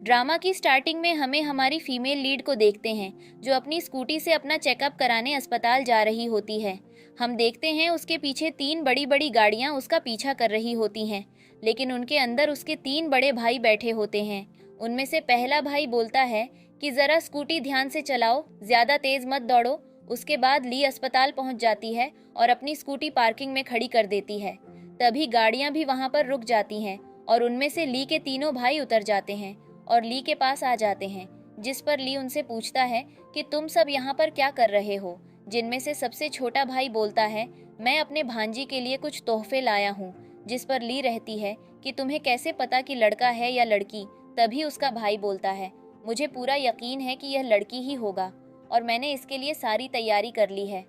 Drama की starting में हमें हमारी फीमेल लीड को देखते हैं जो अपनी स्कूटी से अपना चेकअप कराने अस्पताल जा रही होती है। हम देखते हैं उसके पीछे 3 बड़ी बड़ी गाड़ियां उसका पीछा कर रही होती हैं, लेकिन उनके अंदर उसके 3 बड़े भाई बैठे होते हैं। उनमें से पहला भाई बोलता है कि ज़रा स्कूटी ध्यान से चलाओ, ज़्यादा तेज़ मत दौड़ो। उसके बाद ली अस्पताल पहुंच जाती है और अपनी स्कूटी पार्किंग में खड़ी कर देती है। तभी गाड़ियां भी वहां पर रुक जाती हैं और उनमें से ली के तीनों भाई उतर जाते हैं और ली के पास आ जाते हैं, जिस पर ली उनसे पूछता है कि तुम सब यहाँ पर क्या कर रहे हो। जिनमें से सबसे छोटा भाई बोलता है, मैं अपने भांजी के लिए कुछ तोहफे लाया हूँ। जिस पर ली रहती है कि तुम्हें कैसे पता कि लड़का है या लड़की। तभी उसका भाई बोलता है, मुझे पूरा यकीन है कि यह लड़की ही होगा और मैंने इसके लिए सारी तैयारी कर ली है।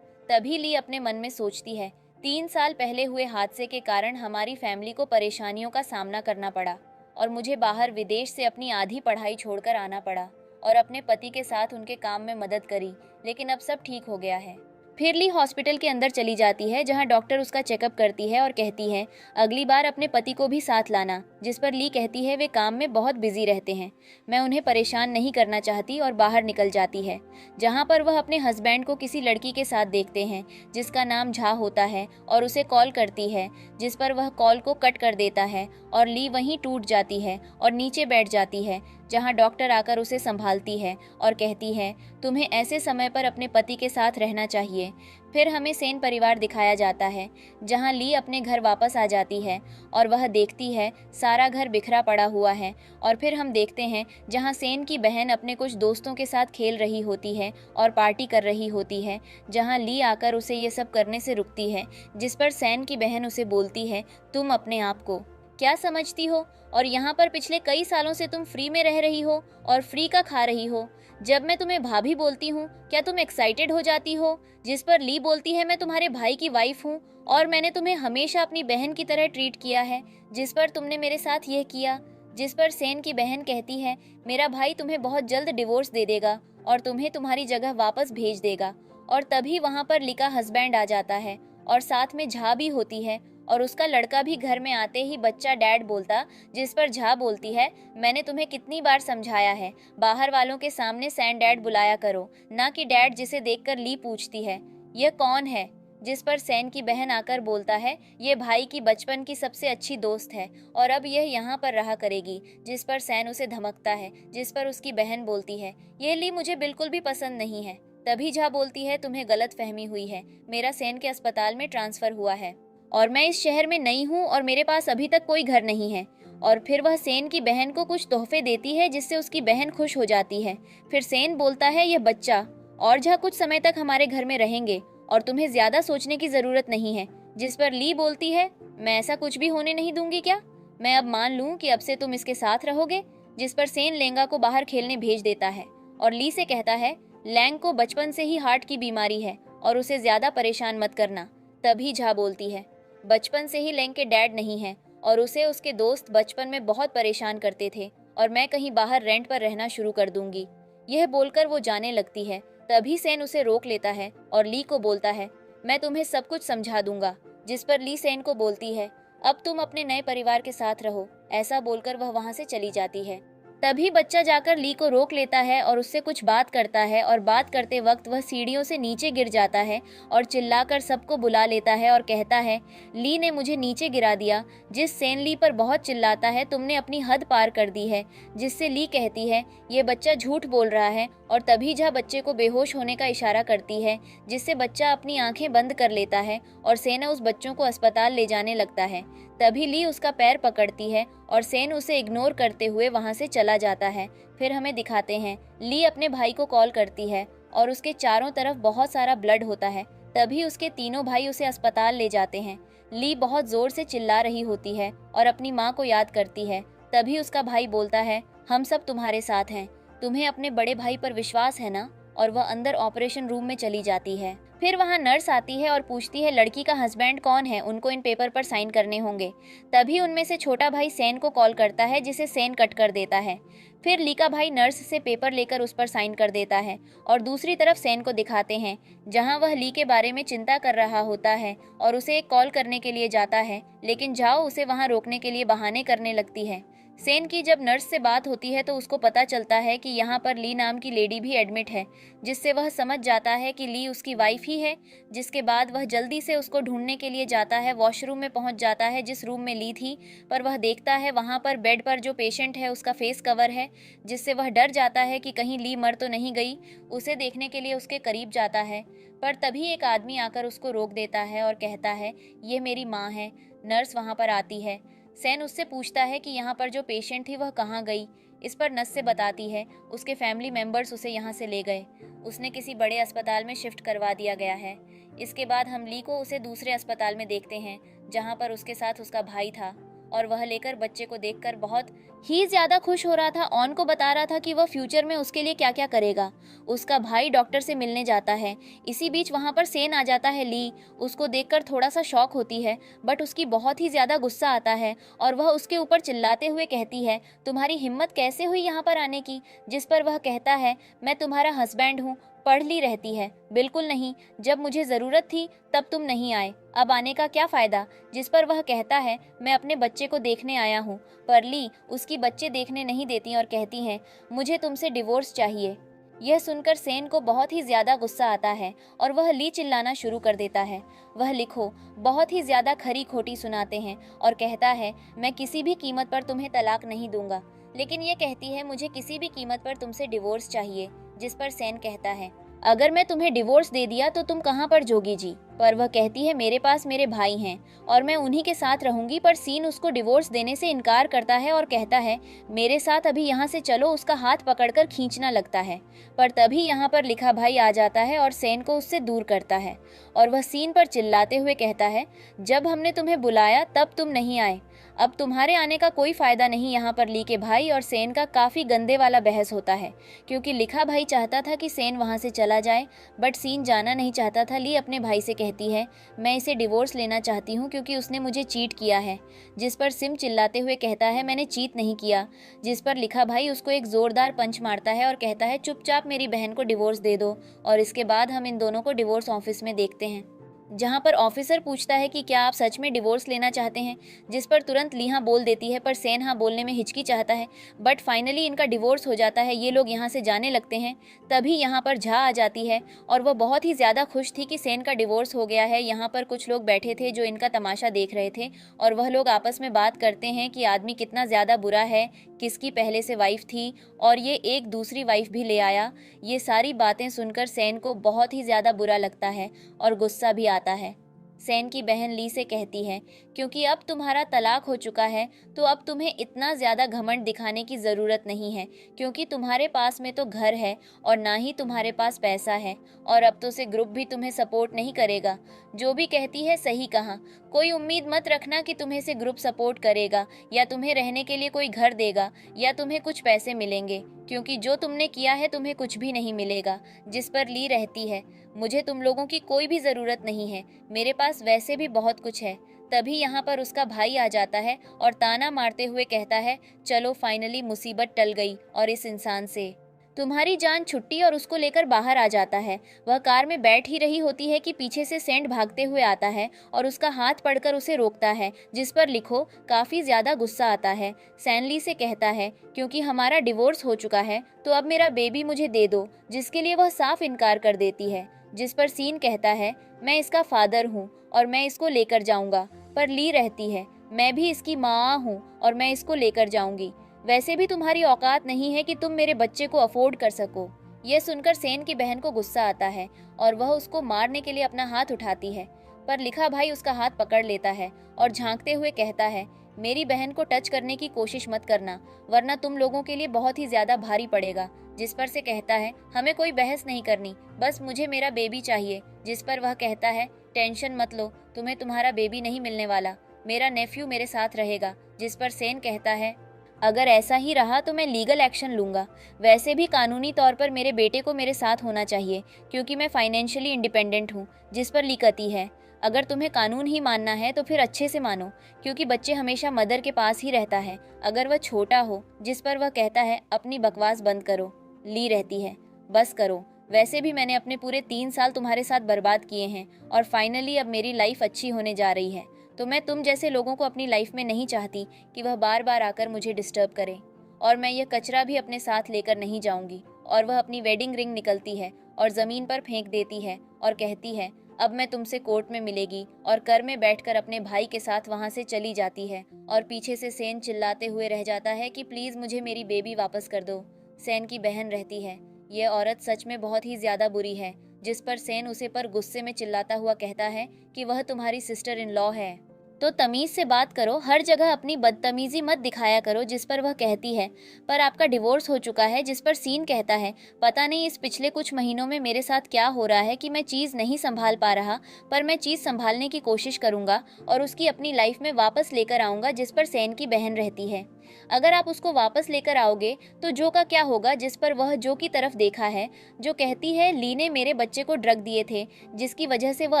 तभी ली अपने मन में सोचती है, 3 साल पहले हुए हादसे के कारण हमारी फैमिली को परेशानियों का सामना करना पड़ा और मुझे बाहर विदेश से अपनी आधी पढ़ाई छोड़कर आना पड़ा और अपने पति के साथ उनके काम में मदद करी, लेकिन अब सब ठीक हो गया है। फिर ली हॉस्पिटल के अंदर चली जाती है जहां डॉक्टर उसका चेकअप करती है और कहती है, अगली बार अपने पति को भी साथ लाना। जिस पर ली कहती है, वे काम में बहुत बिजी रहते हैं, मैं उन्हें परेशान नहीं करना चाहती, और बाहर निकल जाती है। जहां पर वह अपने हस्बैंड को किसी लड़की के साथ देखते हैं जिसका नाम झा होता है और उसे कॉल करती है, जिस पर वह कॉल को कट कर देता है और ली वहीं टूट जाती है और नीचे बैठ जाती है, जहां डॉक्टर आकर उसे संभालती है और कहती है, तुम्हें ऐसे समय पर अपने पति के साथ रहना चाहिए। फिर हमें सेन परिवार दिखाया जाता है जहां ली अपने घर वापस आ जाती है और वह देखती है सारा घर बिखरा पड़ा हुआ है। और फिर हम देखते हैं जहां सेन की बहन अपने कुछ दोस्तों के साथ खेल रही होती है और पार्टी कर रही होती है, जहां ली आकर उसे ये सब करने से रुकती है, जिस पर सेन की बहन उसे बोलती है, तुम अपने आप को क्या समझती हो, और यहाँ पर पिछले कई सालों से तुम फ्री में रह रही हो और फ्री का खा रही हो। जब मैं तुम्हें भाभी बोलती हूँ क्या तुम एक्साइटेड हो जाती हो। जिस पर ली बोलती है, मैं तुम्हारे भाई की वाइफ हूँ और मैंने तुम्हें हमेशा अपनी बहन की तरह ट्रीट किया है, जिस पर तुमने मेरे साथ यह किया। जिस पर सेन की बहन कहती है, मेरा भाई तुम्हें बहुत जल्द डिवोर्स दे देगा और तुम्हें तुम्हारी जगह वापस भेज देगा। और तभी वहाँ पर ली का हस्बैंड आ जाता है और साथ में झा भी होती है और उसका लड़का भी घर में आते ही बच्चा डैड बोलता, जिस पर झा बोलती है, मैंने तुम्हें कितनी बार समझाया है, बाहर वालों के सामने सैन डैड बुलाया करो, ना कि डैड। जिसे देखकर ली पूछती है, यह कौन है। जिस पर सैन की बहन आकर बोलता है, ये भाई की बचपन की सबसे अच्छी दोस्त है और अब यह यहाँ पर रहा करेगी। जिस पर सैन उसे धमकता है, जिस पर उसकी बहन बोलती है, ये ली मुझे बिल्कुल भी पसंद नहीं है। तभी झा बोलती है, तुम्हें गलत फहमी हुई है, मेरा सैन के अस्पताल में ट्रांसफर हुआ है और मैं इस शहर में नई हूँ और मेरे पास अभी तक कोई घर नहीं है। और फिर वह सेन की बहन को कुछ तोहफे देती है जिससे उसकी बहन खुश हो जाती है। फिर सेन बोलता है, यह बच्चा और झा कुछ समय तक हमारे घर में रहेंगे और तुम्हें ज्यादा सोचने की जरूरत नहीं है। जिस पर ली बोलती है, मैं ऐसा कुछ भी होने नहीं दूंगी क्या, मैं अब मान लूं कि अब से तुम इसके साथ रहोगे। जिस पर सेन लेंगा को बाहर खेलने भेज देता है और ली से कहता है, लैंग को बचपन से ही हार्ट की बीमारी है और उसे ज्यादा परेशान मत करना। तभी झा बोलती है, बचपन से ही लैंग के डैड नहीं है और उसे उसके दोस्त बचपन में बहुत परेशान करते थे और मैं कहीं बाहर रेंट पर रहना शुरू कर दूंगी। यह बोलकर वो जाने लगती है। तभी सेन उसे रोक लेता है और ली को बोलता है, मैं तुम्हें सब कुछ समझा दूंगा। जिस पर ली सेन को बोलती है, अब तुम अपने नए परिवार के साथ रहो। ऐसा बोलकर वह वहां से चली जाती है। तभी बच्चा जाकर ली को रोक लेता है और उससे कुछ बात करता है और बात करते वक्त वह सीढ़ियों से नीचे गिर जाता है और चिल्लाकर सबको बुला लेता है और कहता है, ली ने मुझे नीचे गिरा दिया। जिस सेन ली पर बहुत चिल्लाता है, तुमने अपनी हद पार कर दी है। जिससे ली कहती है, ये बच्चा झूठ बोल रहा है। और तभी झा बच्चे को बेहोश होने का इशारा करती है, जिससे बच्चा अपनी आंखें बंद कर लेता है और सेना उस बच्चों को अस्पताल ले जाने लगता है। तभी ली उसका पैर पकड़ती है और सेन उसे इग्नोर करते हुए वहां से चला जाता है। फिर हमें दिखाते हैं ली अपने भाई को कॉल करती है और उसके चारों तरफ बहुत सारा ब्लड होता है। तभी उसके तीनों भाई उसे अस्पताल ले जाते हैं। ली बहुत जोर से चिल्ला रही होती है और अपनी माँ को याद करती है। तभी उसका भाई बोलता है, हम सब तुम्हारे साथ हैं, तुम्हें अपने बड़े भाई पर विश्वास है ना। और वह अंदर ऑपरेशन रूम में चली जाती है। फिर वहां नर्स आती है और पूछती है, लड़की का हस्बैंड कौन है, उनको इन पेपर पर साइन करने होंगे। तभी उनमें से छोटा भाई सेन को कॉल करता है, जिसे सेन कट कर देता है। फिर ली का भाई नर्स से पेपर लेकर उस पर साइन कर देता है और दूसरी तरफ सेन को दिखाते हैं जहां वह ली के बारे में चिंता कर रहा होता है और उसे एक कॉल करने के लिए जाता है, लेकिन जाओ उसे वहां रोकने के लिए बहाने करने लगती है। सेन की जब नर्स से बात होती है तो उसको पता चलता है कि यहाँ पर ली नाम की लेडी भी एडमिट है, जिससे वह समझ जाता है कि ली उसकी वाइफ ही है। जिसके बाद वह जल्दी से उसको ढूंढने के लिए जाता है, वॉशरूम में पहुंच जाता है जिस रूम में ली थी, पर वह देखता है वहाँ पर बेड पर जो पेशेंट है उसका फेस कवर है, जिससे वह डर जाता है कि कहीं ली मर तो नहीं गई। उसे देखने के लिए उसके करीब जाता है, पर तभी एक आदमी आकर उसको रोक देता है और कहता है, ये मेरी माँ है। नर्स वहाँ पर आती है। सेन उससे पूछता है कि यहाँ पर जो पेशेंट थी वह कहाँ गई। इस पर नर्स से बताती है, उसके फैमिली मेंबर्स उसे यहाँ से ले गए, उसने किसी बड़े अस्पताल में शिफ्ट करवा दिया गया है। इसके बाद हम ली को उसे दूसरे अस्पताल में देखते हैं जहाँ पर उसके साथ उसका भाई था, और वह लेकर बच्चे को देखकर बहुत ही ज्यादा खुश हो रहा था। ऑन को बता रहा था कि वह फ्यूचर में उसके लिए क्या क्या करेगा। उसका भाई डॉक्टर से मिलने जाता है। इसी बीच वहाँ पर सेन आ जाता है। ली उसको देखकर थोड़ा सा शॉक होती है, बट उसकी बहुत ही ज्यादा गुस्सा आता है और वह उसके ऊपर चिल्लाते हुए कहती है, तुम्हारी हिम्मत कैसे हुई यहाँ पर आने की। जिस पर वह कहता है, मैं तुम्हारा हस्बैंड हूँ। पढ़ ली रहती है, बिल्कुल नहीं, जब मुझे जरूरत थी तब तुम नहीं आए, अब आने का क्या फायदा। जिस पर वह कहता है, मैं अपने बच्चे को देखने आया हूँ। पर ली उसकी बच्चे देखने नहीं देती और कहती हैं, मुझे तुमसे डिवोर्स चाहिए। यह सुनकर सेन को बहुत ही ज्यादा गुस्सा आता है और वह ली चिल्लाना शुरू कर देता है। वह लिखो बहुत ही ज्यादा खरी खोटी सुनाते हैं और कहता है, मैं किसी भी कीमत पर तुम्हें तलाक नहीं दूंगा। लेकिन ये कहती है, मुझे किसी भी कीमत पर तुमसे डिवोर्स चाहिए। जिस पर सेन कहता है, अगर मैं तुम्हें डिवोर्स दे दिया तो तुम कहाँ पर जोगी जी। पर वह कहती है, मेरे पास मेरे भाई हैं और मैं उन्हीं के साथ रहूंगी। पर सीन उसको डिवोर्स देने से इनकार करता है और कहता है, मेरे साथ अभी यहाँ से चलो। उसका हाथ पकड़कर खींचना लगता है, पर तभी यहाँ पर लिखा भाई आ जाता है और सेन को उससे दूर करता है। और वह सीन पर चिल्लाते हुए कहता है, जब हमने तुम्हें बुलाया तब तुम नहीं आए, अब तुम्हारे आने का कोई फायदा नहीं। यहाँ पर ली के भाई और सेन का काफी गंदे वाला बहस होता है, क्योंकि लिखा भाई चाहता था कि सेन वहाँ से चला जाए, बट सीन जाना नहीं चाहता था। ली अपने भाई से कहती है, मैं इसे डिवोर्स लेना चाहती हूँ क्योंकि उसने मुझे चीट किया है। जिस पर सिम चिल्लाते हुए कहता है, मैंने चीट नहीं किया। जिस पर लिखा भाई उसको एक जोरदार पंच मारता है और कहता है, चुपचाप मेरी बहन को डिवोर्स दे दो। और इसके बाद हम इन दोनों को डिवोर्स ऑफिस में देखते हैं, जहां पर ऑफिसर पूछता है कि क्या आप सच में डिवोर्स लेना चाहते हैं। जिस पर तुरंत ली हाँ बोल देती है, पर सेन हाँ बोलने में हिचकिचाता है। बट फाइनली इनका डिवोर्स हो जाता है। ये लोग यहाँ से जाने लगते हैं। तभी यहाँ पर झा आ जाती है और वह बहुत ही ज़्यादा खुश थी कि सेन का डिवोर्स हो गया है। यहाँ पर कुछ लोग बैठे थे जो इनका तमाशा देख रहे थे, और वह लोग आपस में बात करते हैं कि आदमी कितना ज़्यादा बुरा है, किसकी पहले से वाइफ थी और ये एक दूसरी वाइफ भी ले आया। ये सारी बातें सुनकर सेन को बहुत ही ज़्यादा बुरा लगता है और गुस्सा भी आता है। सेन की बहन ली से कहती है, क्योंकि अब तुम्हारा तलाक हो चुका है तो अब तुम्हें इतना ज़्यादा घमंड दिखाने की ज़रूरत नहीं है, क्योंकि तुम्हारे पास में तो घर है और ना ही तुम्हारे पास पैसा है, और अब तो से ग्रुप भी तुम्हें सपोर्ट नहीं करेगा। जो भी कहती है सही कहा, कोई उम्मीद मत रखना कि तुम्हें से ग्रुप सपोर्ट करेगा या तुम्हें रहने के लिए कोई घर देगा या तुम्हें कुछ पैसे मिलेंगे, क्योंकि जो तुमने किया है तुम्हें कुछ भी नहीं मिलेगा। जिस पर ली रहती है, मुझे तुम लोगों की कोई भी ज़रूरत नहीं है, मेरे पास वैसे भी बहुत कुछ है। तभी यहाँ पर उसका भाई आ जाता है और ताना मारते हुए कहता है, चलो फाइनली मुसीबत टल गई और इस इंसान से तुम्हारी जान छुट्टी। और उसको लेकर बाहर आ जाता है। वह कार में बैठ ही रही होती है कि पीछे से सेंट भागते हुए आता है और उसका हाथ पकड़कर उसे रोकता है। जिस पर लिखो काफ़ी ज़्यादा गुस्सा आता है। सैनली से कहता है, क्योंकि हमारा डिवोर्स हो चुका है तो अब मेरा बेबी मुझे दे दो, जिसके लिए वह साफ इनकार कर देती है। जिस पर सीन कहता है, मैं इसका फादर हूँ और मैं इसको लेकर जाऊँगा। पर ली रहती है, मैं भी इसकी माँ हूँ और मैं इसको लेकर जाऊँगी। वैसे भी तुम्हारी औकात नहीं है कि तुम मेरे बच्चे को अफोर्ड कर सको। यह सुनकर सेन की बहन को गुस्सा आता है और वह उसको मारने के लिए अपना हाथ उठाती है, पर लिखा भाई उसका हाथ पकड़ लेता है और झांकते हुए कहता है, मेरी बहन को टच करने की कोशिश मत करना, वरना तुम लोगों के लिए बहुत ही ज्यादा भारी पड़ेगा। जिस पर से कहता है, हमें कोई बहस नहीं करनी, बस मुझे मेरा बेबी चाहिए। जिस पर वह कहता है, टेंशन मत लो, तुम्हें तुम्हारा बेबी नहीं मिलने वाला, मेरा नेफ्यू मेरे साथ रहेगा। जिस पर सेन कहता है, अगर ऐसा ही रहा तो मैं लीगल एक्शन लूँगा। वैसे भी कानूनी तौर पर मेरे बेटे को मेरे साथ होना चाहिए, क्योंकि मैं फाइनेंशियली इंडिपेंडेंट हूँ। जिस पर ली कहती है, अगर तुम्हें कानून ही मानना है तो फिर अच्छे से मानो, क्योंकि बच्चे हमेशा मदर के पास ही रहता है, अगर वह छोटा हो। जिस पर वह कहता है, अपनी बकवास बंद करो। ली रहती है, बस करो, वैसे भी मैंने अपने पूरे 3 साल तुम्हारे साथ बर्बाद किए हैं और फाइनली अब मेरी लाइफ अच्छी होने जा रही है। तो मैं तुम जैसे लोगों को अपनी लाइफ में नहीं चाहती कि वह बार बार आकर मुझे डिस्टर्ब करे। और मैं यह कचरा भी अपने साथ लेकर नहीं जाऊंगी। और वह अपनी वेडिंग रिंग निकलती है और ज़मीन पर फेंक देती है और कहती है, अब मैं तुमसे कोर्ट में मिलेगी, और कर में बैठकर अपने भाई के साथ वहाँ से चली जाती है। और पीछे से सेन चिल्लाते हुए रह जाता है कि प्लीज़ मुझे मेरी बेबी वापस कर दो। सेन की बहन रहती है, यह औरत सच में बहुत ही ज़्यादा बुरी है। जिस पर सेन उसे पर गुस्से में चिल्लाता हुआ कहता है कि वह तुम्हारी सिस्टर इन लॉ है, तो तमीज़ से बात करो, हर जगह अपनी बदतमीज़ी मत दिखाया करो। जिस पर वह कहती है, पर आपका डिवोर्स हो चुका है। जिस पर सीन कहता है, पता नहीं इस पिछले कुछ महीनों में मेरे साथ क्या हो रहा है कि मैं चीज़ नहीं संभाल पा रहा, पर मैं चीज़ संभालने की कोशिश करूंगा और उसकी अपनी लाइफ में वापस लेकर आऊंगा। जिस पर सेन की बहन रहती है, अगर आप उसको वापस लेकर आओगे तो जो का क्या होगा। जिस पर वह जो की तरफ देखा है, जो कहती है, ली ने मेरे बच्चे को ड्रग दिए थे जिसकी वजह से वह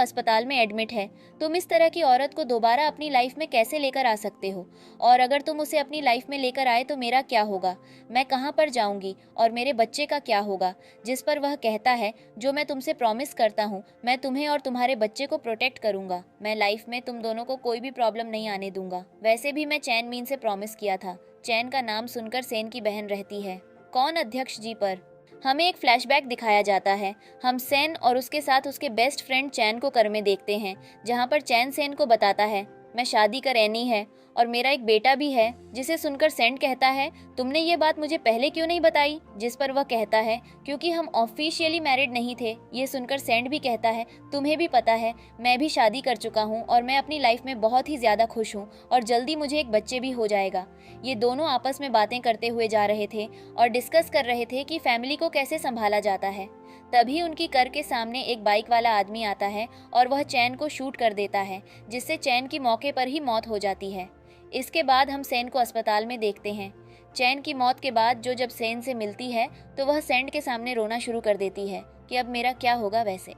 अस्पताल में एडमिट है। तुम इस तरह की औरत को दोबारा अपनी लाइफ में कैसे लेकर आ सकते हो, और अगर तुम उसे अपनी लाइफ में लेकर आए तो मेरा क्या होगा, मैं कहाँ पर जाऊंगी और मेरे बच्चे का क्या होगा। जिस पर वह कहता है, जो मैं तुमसे प्रॉमिस करता हूँ, मैं तुम्हें और तुम्हारे बच्चे को प्रोटेक्ट करूंगा। मैं लाइफ में तुम दोनों को कोई भी प्रॉब्लम नहीं आने दूंगा। वैसे भी मैं चैन मीन से प्रॉमिस किया था। चैन का नाम सुनकर सेन की बहन रहती है, कौन अध्यक्ष जी। पर हमें एक फ्लैशबैक दिखाया जाता है। हम सेन और उसके साथ उसके बेस्ट फ्रेंड चैन को कर में देखते हैं, जहां पर चैन सेन को बताता है, मैं शादी कर रैनी है और मेरा एक बेटा भी है। जिसे सुनकर सेंट कहता है, तुमने ये बात मुझे पहले क्यों नहीं बताई। जिस पर वह कहता है, क्योंकि हम ऑफिशियली मैरिड नहीं थे। ये सुनकर सेंट भी कहता है, तुम्हें भी पता है मैं भी शादी कर चुका हूँ और मैं अपनी लाइफ में बहुत ही ज़्यादा खुश हूँ और जल्दी मुझे एक बच्चे भी हो जाएगा। ये दोनों आपस में बातें करते हुए जा रहे थे और डिस्कस कर रहे थे कि फैमिली को कैसे संभाला जाता है। तभी उनकी कर के सामने एक बाइक वाला आदमी आता है और वह चैन को शूट कर देता है, जिससे चैन की मौके पर ही मौत हो जाती है। इसके बाद हम सेन को अस्पताल में देखते हैं। चैन की मौत के बाद जब सेन से मिलती है तो वह सेंट के सामने रोना शुरू कर देती है कि अब मेरा क्या होगा। वैसे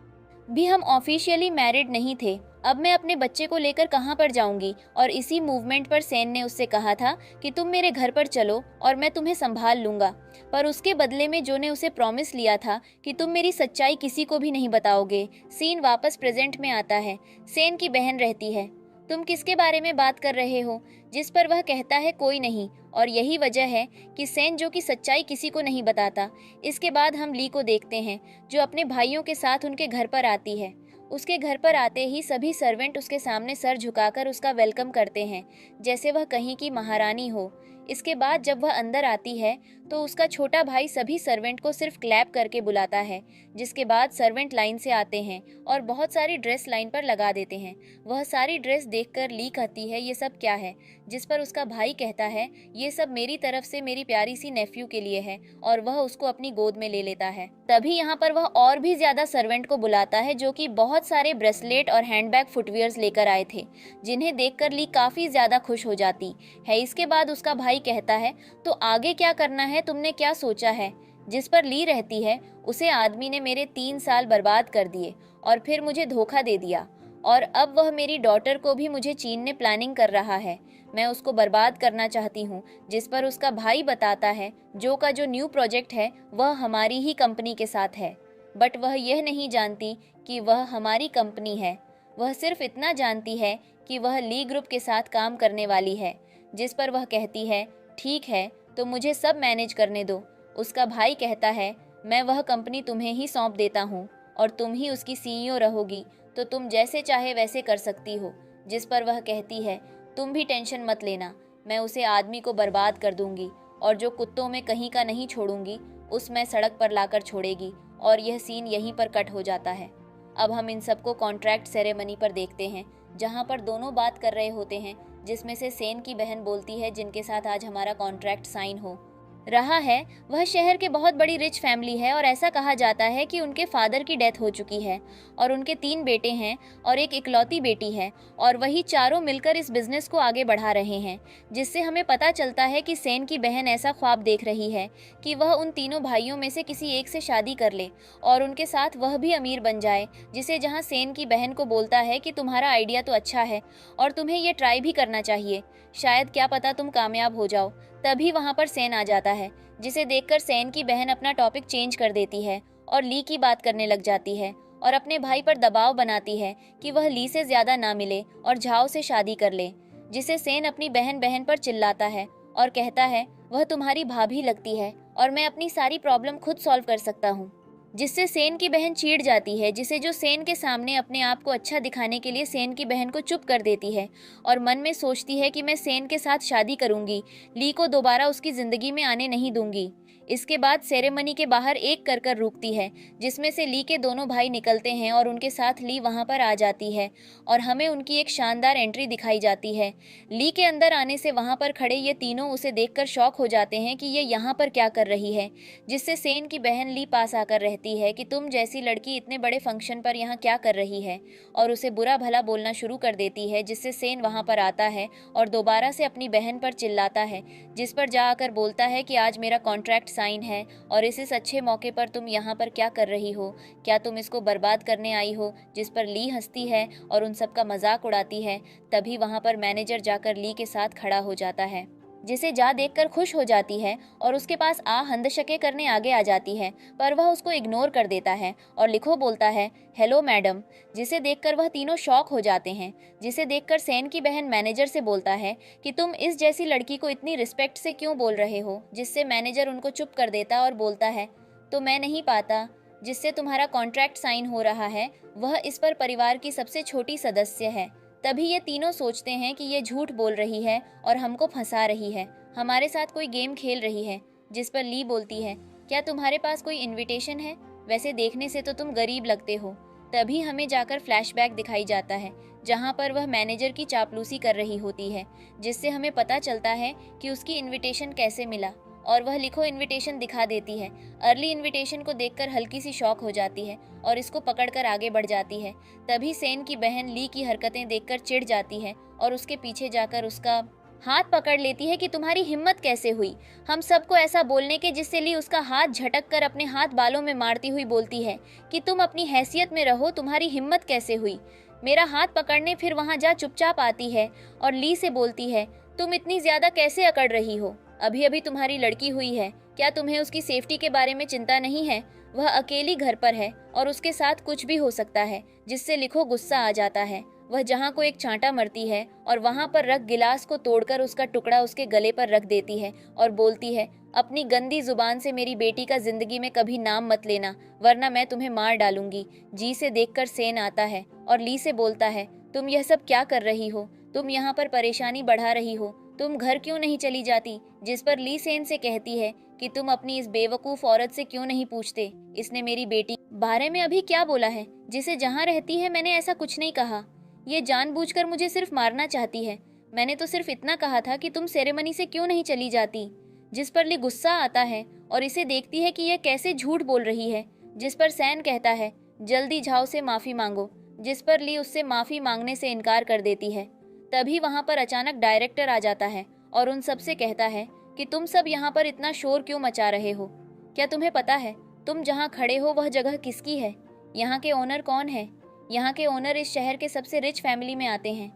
भी हम ऑफिशियली मैरिड नहीं थे, अब मैं अपने बच्चे को लेकर कहाँ पर जाऊंगी। और इसी मूवमेंट पर सेन ने उससे कहा था कि तुम मेरे घर पर चलो और मैं तुम्हें संभाल लूंगा। पर उसके बदले में जो ने उसे प्रॉमिस लिया था कि तुम मेरी सच्चाई किसी को भी नहीं बताओगे। सीन वापस प्रेजेंट में आता है। सेन की बहन रहती है, तुम किसके बारे में बात कर रहे हो। जिस पर वह कहता है, कोई नहीं। और यही वजह है कि सेन जो कि सच्चाई किसी को नहीं बताता। इसके बाद हम ली को देखते हैं, जो अपने भाइयों के साथ उनके घर पर आती है। उसके घर पर आते ही सभी सर्वेंट उसके सामने सर झुकाकर उसका वेलकम करते हैं, जैसे वह कहीं की महारानी हो। इसके बाद जब वह अंदर आती है तो उसका छोटा भाई सभी सर्वेंट को सिर्फ क्लैप करके बुलाता है। जिसके बाद सर्वेंट लाइन से आते हैं और बहुत सारी ड्रेस लाइन पर लगा देते हैं। वह सारी ड्रेस देखकर ली कहती है, ये सब क्या है। जिस पर उसका भाई कहता है, ये सब मेरी तरफ से मेरी प्यारी सी नेफ्यू के लिए है, और वह उसको अपनी गोद में ले लेता है। तभी यहाँ पर वह और भी ज्यादा सर्वेंट को बुलाता है, जो कि बहुत सारे ब्रेसलेट और हैंडबैग फुटवियर्स लेकर आए थे, जिन्हें देखकर ली काफी ज्यादा खुश हो जाती है। इसके बाद उसका भाई कहता है, तो आगे क्या करना है, तुमने क्या सोचा है। जिस पर ली रहती है, उसे आदमी ने मेरे 3 साल बर्बाद कर दिए और फिर मुझे धोखा दे दिया, और अब वह मेरी डॉटर को भी मुझे छीनने प्लानिंग कर रहा है। मैं उसको बर्बाद करना चाहती हूँ। जिस पर उसका भाई बताता है, जो का जो न्यू प्रोजेक्ट है वह हमारी ही कंपनी के साथ है, बट वह यह नहीं जानती कि वह हमारी कंपनी है। वह सिर्फ इतना जानती है कि वह ली ग्रुप के साथ काम करने वाली है। जिस पर वह कहती है, ठीक है, तो मुझे सब मैनेज करने दो। उसका भाई कहता है, मैं वह कंपनी तुम्हें ही सौंप देता हूँ और तुम ही उसकी सीईओ रहोगी, तो तुम जैसे चाहे वैसे कर सकती हो। जिस पर वह कहती है, तुम भी टेंशन मत लेना, मैं उसे आदमी को बर्बाद कर दूंगी और जो कुत्तों में कहीं का नहीं छोड़ूंगी उस मैं सड़क पर लाकर छोड़ेगी। और यह सीन यहीं पर कट हो जाता है। अब हम इन सबको कॉन्ट्रैक्ट सेरेमनी पर देखते हैं, जहाँ पर दोनों बात कर रहे होते हैं, जिसमें से सेन की बहन बोलती है, जिनके साथ आज हमारा कॉन्ट्रैक्ट साइन हो रहा है वह शहर के बहुत बड़ी रिच फैमिली है, और ऐसा कहा जाता है कि उनके फादर की डेथ हो चुकी है और उनके 3 बेटे हैं और एक इकलौती बेटी है, और वही चारों मिलकर इस बिजनेस को आगे बढ़ा रहे हैं। जिससे हमें पता चलता है कि सेन की बहन ऐसा ख्वाब देख रही है कि वह उन तीनों भाइयों में से किसी एक से शादी कर ले और उनके साथ वह भी अमीर बन जाए। जिसे जहाँ सेन की बहन को बोलता है कि तुम्हारा आइडिया तो अच्छा है और तुम्हें ये ट्राई भी करना चाहिए, शायद क्या पता तुम कामयाब हो जाओ। तभी वहाँ पर सेन आ जाता है, जिसे देखकर सेन की बहन अपना टॉपिक चेंज कर देती है और ली की बात करने लग जाती है। और अपने भाई पर दबाव बनाती है कि वह ली से ज्यादा ना मिले और झाओ से शादी कर ले, जिसे सेन अपनी बहन बहन पर चिल्लाता है और कहता है वह तुम्हारी भाभी लगती है और मैं अपनी सारी प्रॉब्लम खुद सॉल्व कर सकता हूँ, जिससे सेन की बहन चिढ़ जाती है, जिसे जो सेन के सामने अपने आप को अच्छा दिखाने के लिए सेन की बहन को चुप कर देती है और मन में सोचती है कि मैं सेन के साथ शादी करूंगी, ली को दोबारा उसकी जिंदगी में आने नहीं दूंगी। इसके बाद सेरेमनी के बाहर एक कर रुकती है, जिसमें से ली के दोनों भाई निकलते हैं और उनके साथ ली वहां पर आ जाती है और हमें उनकी एक शानदार एंट्री दिखाई जाती है। ली के अंदर आने से वहां पर खड़े ये तीनों उसे देखकर शॉक हो जाते हैं कि ये यहाँ पर क्या कर रही है, जिससे सेन की बहन ली पास आकर रहती है कि तुम जैसी लड़की इतने बड़े फंक्शन पर यहाँ क्या कर रही है, और उसे बुरा भला बोलना शुरू कर देती है, जिससे सेन वहां पर आता है और दोबारा से अपनी बहन पर चिल्लाता है, जिस पर जाकर बोलता है कि आज मेरा कॉन्ट्रैक्ट साइन है और इस अच्छे मौके पर तुम यहाँ पर क्या कर रही हो, क्या तुम इसको बर्बाद करने आई हो, जिस पर ली हंसती है और उन सब का मजाक उड़ाती है। तभी वहाँ पर मैनेजर जाकर ली के साथ खड़ा हो जाता है, जिसे जा देखकर खुश हो जाती है और उसके पास हंदशके करने आगे आ जाती है, पर वह उसको इग्नोर कर देता है और लिखो बोलता है हेलो मैडम, जिसे देखकर वह तीनों शॉक हो जाते हैं, जिसे देखकर सेन की बहन मैनेजर से बोलता है कि तुम इस जैसी लड़की को इतनी रिस्पेक्ट से क्यों बोल रहे हो, जिससे मैनेजर उनको चुप कर देता और बोलता है तो मैं नहीं पाता, जिससे तुम्हारा कॉन्ट्रैक्ट साइन हो रहा है वह इस पर परिवार की सबसे छोटी सदस्य है। तभी ये तीनों सोचते हैं कि ये झूठ बोल रही है और हमको फंसा रही है, हमारे साथ कोई गेम खेल रही है, जिस पर ली बोलती है क्या तुम्हारे पास कोई इनविटेशन है, वैसे देखने से तो तुम गरीब लगते हो। तभी हमें जाकर फ्लैशबैक दिखाई जाता है, जहाँ पर वह मैनेजर की चापलूसी कर रही होती है, जिससे हमें पता चलता है कि उसकी इनविटेशन कैसे मिला, और वह लिखो इनविटेशन दिखा देती है। अर्ली इनविटेशन को देखकर हल्की सी शॉक हो जाती है और इसको पकड़कर आगे बढ़ जाती है। तभी सेन की बहन ली की हरकतें देखकर चिढ़ जाती है और उसके पीछे जाकर उसका हाथ पकड़ लेती है कि तुम्हारी हिम्मत कैसे हुई हम सबको ऐसा बोलने के, जिससे ली उसका हाथ झटक कर अपने हाथ बालों में मारती हुई बोलती है कि तुम अपनी हैसियत में रहो, तुम्हारी हिम्मत कैसे हुई मेरा हाथ पकड़ने, फिर वहां जा चुपचाप आती है और ली से बोलती है तुम इतनी ज्यादा कैसे अकड़ रही हो, अभी अभी तुम्हारी लड़की हुई है, क्या तुम्हें उसकी सेफ्टी के बारे में चिंता नहीं है, वह अकेली घर पर है और उसके साथ कुछ भी हो सकता है, जिससे लिखो गुस्सा आ जाता है। वह जहाँ को एक चांटा मरती है और वहाँ पर रख गिलास को तोड़कर उसका टुकड़ा उसके गले पर रख देती है और बोलती है अपनी गंदी जुबान से मेरी बेटी का जिंदगी में कभी नाम मत लेना, वरना मैं तुम्हें मार डालूंगी। जी से देखकर सेन आता है और ली से बोलता है तुम यह सब क्या कर रही हो, तुम यहाँ पर परेशानी बढ़ा रही हो, तुम घर क्यों नहीं चली जाती, जिस पर ली सेन से कहती है कि तुम अपनी इस बेवकूफ औरत से क्यों नहीं पूछते, इसने मेरी बेटी बारे में अभी क्या बोला है, जिसे जहाँ रहती है मैंने ऐसा कुछ नहीं कहा, ये जानबूझकर मुझे सिर्फ मारना चाहती है, मैंने तो सिर्फ इतना कहा था कि तुम सेरेमनी से क्यों नहीं चली जाती। जिस पर ली गुस्सा आता है और इसे देखती है कि यह कैसे झूठ बोल रही है, जिस पर सैन कहता है जल्दी झाओ से माफी मांगो, जिस पर ली उससे माफी मांगने से इनकार कर देती है। तभी वहां पर अचानक डायरेक्टर आ जाता है और उन सब से कहता है कि तुम सब यहाँ पर इतना शोर क्यों मचा रहे हो, क्या तुम्हें पता है तुम जहाँ खड़े हो वह जगह किसकी है, यहाँ के ओनर कौन है, यहाँ के ओनर इस शहर के सबसे रिच फैमिली में आते हैं,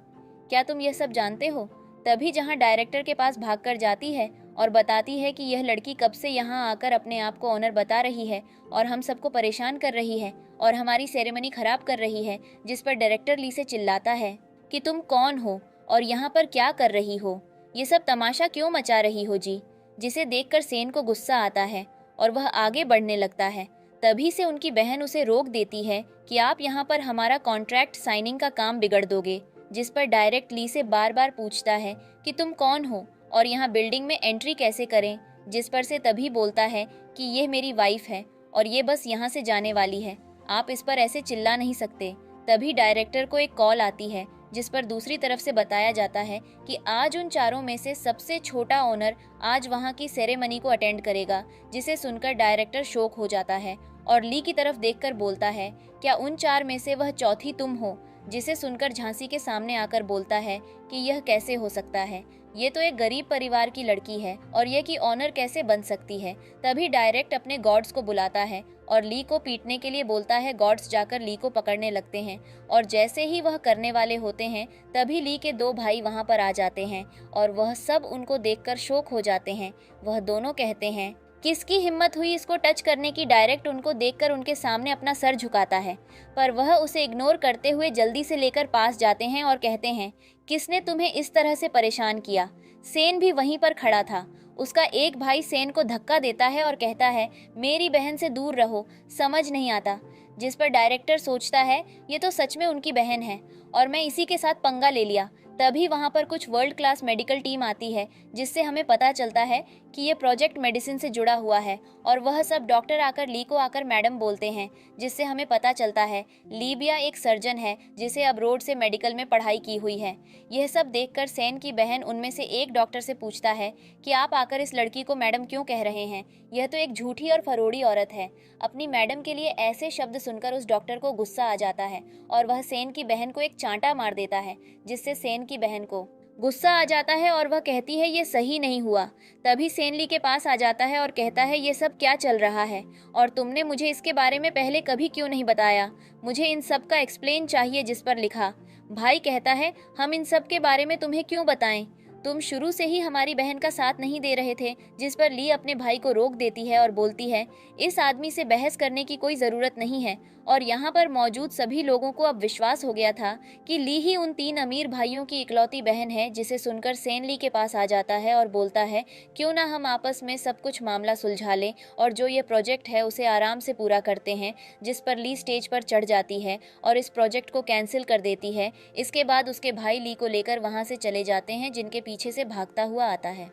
क्या तुम यह सब जानते हो। तभी जहाँ डायरेक्टर के पास भागकर जाती है और बताती है कि यह लड़की कब से यहाँ आकर अपने आप को ओनर बता रही है और हम सबको परेशान कर रही है और हमारी सेरेमनी खराब कर रही है, जिस पर डायरेक्टर ली से चिल्लाता है कि तुम कौन हो और यहाँ पर क्या कर रही हो, ये सब तमाशा क्यों मचा रही हो जी। जिसे देखकर सेन को गुस्सा आता है और वह आगे बढ़ने लगता है। तभी से उनकी बहन उसे रोक देती है कि आप यहाँ पर हमारा कॉन्ट्रैक्ट साइनिंग का काम बिगड़ दोगे, जिस पर डायरेक्ट ली से बार बार पूछता है कि तुम कौन हो और यहाँ बिल्डिंग में एंट्री कैसे करें, जिस पर से तभी बोलता है कि ये मेरी वाइफ है और ये बस यहाँ से जाने वाली है, आप इस पर ऐसे चिल्ला नहीं सकते। तभी डायरेक्टर को एक कॉल आती है, जिस पर दूसरी तरफ से बताया जाता है कि आज उन चारों में से सबसे छोटा ओनर आज वहां की सेरेमनी को अटेंड करेगा, जिसे सुनकर डायरेक्टर शॉक हो जाता है और ली की तरफ देखकर बोलता है क्या उन चार में से वह चौथी तुम हो, जिसे सुनकर झांसी के सामने आकर बोलता है कि यह कैसे हो सकता है, ये तो एक गरीब परिवार की लड़की है और यह कि ऑनर कैसे बन सकती है। तभी डायरेक्ट अपने गॉड्स को बुलाता है और ली को पीटने के लिए बोलता है। गॉड्स जाकर ली को पकड़ने लगते हैं और जैसे ही वह करने वाले होते हैं तभी ली के दो भाई वहां पर आ जाते हैं और वह सब उनको देखकर शॉक हो जाते हैं। वह दोनों कहते हैं किसकी हिम्मत हुई इसको टच करने की। डायरेक्ट उनको देखकर उनके सामने अपना सर झुकाता है, पर वह उसे इग्नोर करते हुए जल्दी से लेकर पास जाते हैं और कहते हैं, किसने तुम्हें इस तरह से परेशान किया। सेन भी वहीं पर खड़ा था। उसका एक भाई सेन को धक्का देता है और कहता है, मेरी बहन से दूर रहो, समझ नहीं आता। जिस पर डायरेक्टर सोचता है, ये तो सच में उनकी बहन है और मैं इसी के साथ पंगा ले लिया। तभी वहाँ पर कुछ वर्ल्ड क्लास मेडिकल टीम आती है, जिससे हमें पता चलता है कि ये प्रोजेक्ट मेडिसिन से जुड़ा हुआ है। और वह सब डॉक्टर आकर ली को आकर मैडम बोलते हैं, जिससे हमें पता चलता है लीबिया एक सर्जन है जिसे अब रोड से मेडिकल में पढ़ाई की हुई है। यह सब देखकर सेन की बहन उनमें से एक डॉक्टर से पूछता है कि आप आकर इस लड़की को मैडम क्यों कह रहे हैं, यह तो एक झूठी और फरोड़ी औरत है। अपनी मैडम के लिए ऐसे शब्द सुनकर उस डॉक्टर को गुस्सा आ जाता है और वह सेन की बहन को एक चांटा मार देता है, जिससे सेन की बहन को गुस्सा आ जाता है और वह कहती है ये सही नहीं हुआ। तभी सेन ली के पास आ जाता है और कहता है, ये सब क्या चल रहा है और तुमने मुझे इसके बारे में पहले कभी क्यों नहीं बताया। मुझे इन सब का एक्सप्लेन चाहिए जिस पर लिखा। भाई कहता है, हम इन सब के बारे में तुम्हें क्यों बताएं, तुम शुरू से ही हमारी बहन का साथ नहीं दे रहे थे। जिस पर ली अपने भाई को रोक देती है और बोलती है, इस आदमी से बहस करने की कोई ज़रूरत नहीं है। और यहाँ पर मौजूद सभी लोगों को अब विश्वास हो गया था कि ली ही उन 3 अमीर भाइयों की इकलौती बहन है। जिसे सुनकर सेन ली के पास आ जाता है और बोलता है, क्यों ना हम आपस में सब कुछ मामला सुलझा लें और जो ये प्रोजेक्ट है उसे आराम से पूरा करते हैं। जिस पर ली स्टेज पर चढ़ जाती है और इस प्रोजेक्ट को कैंसिल कर देती है। इसके बाद उसके भाई ली को लेकर वहाँ से चले जाते हैं, जिनके पीछे से भागता हुआ आता है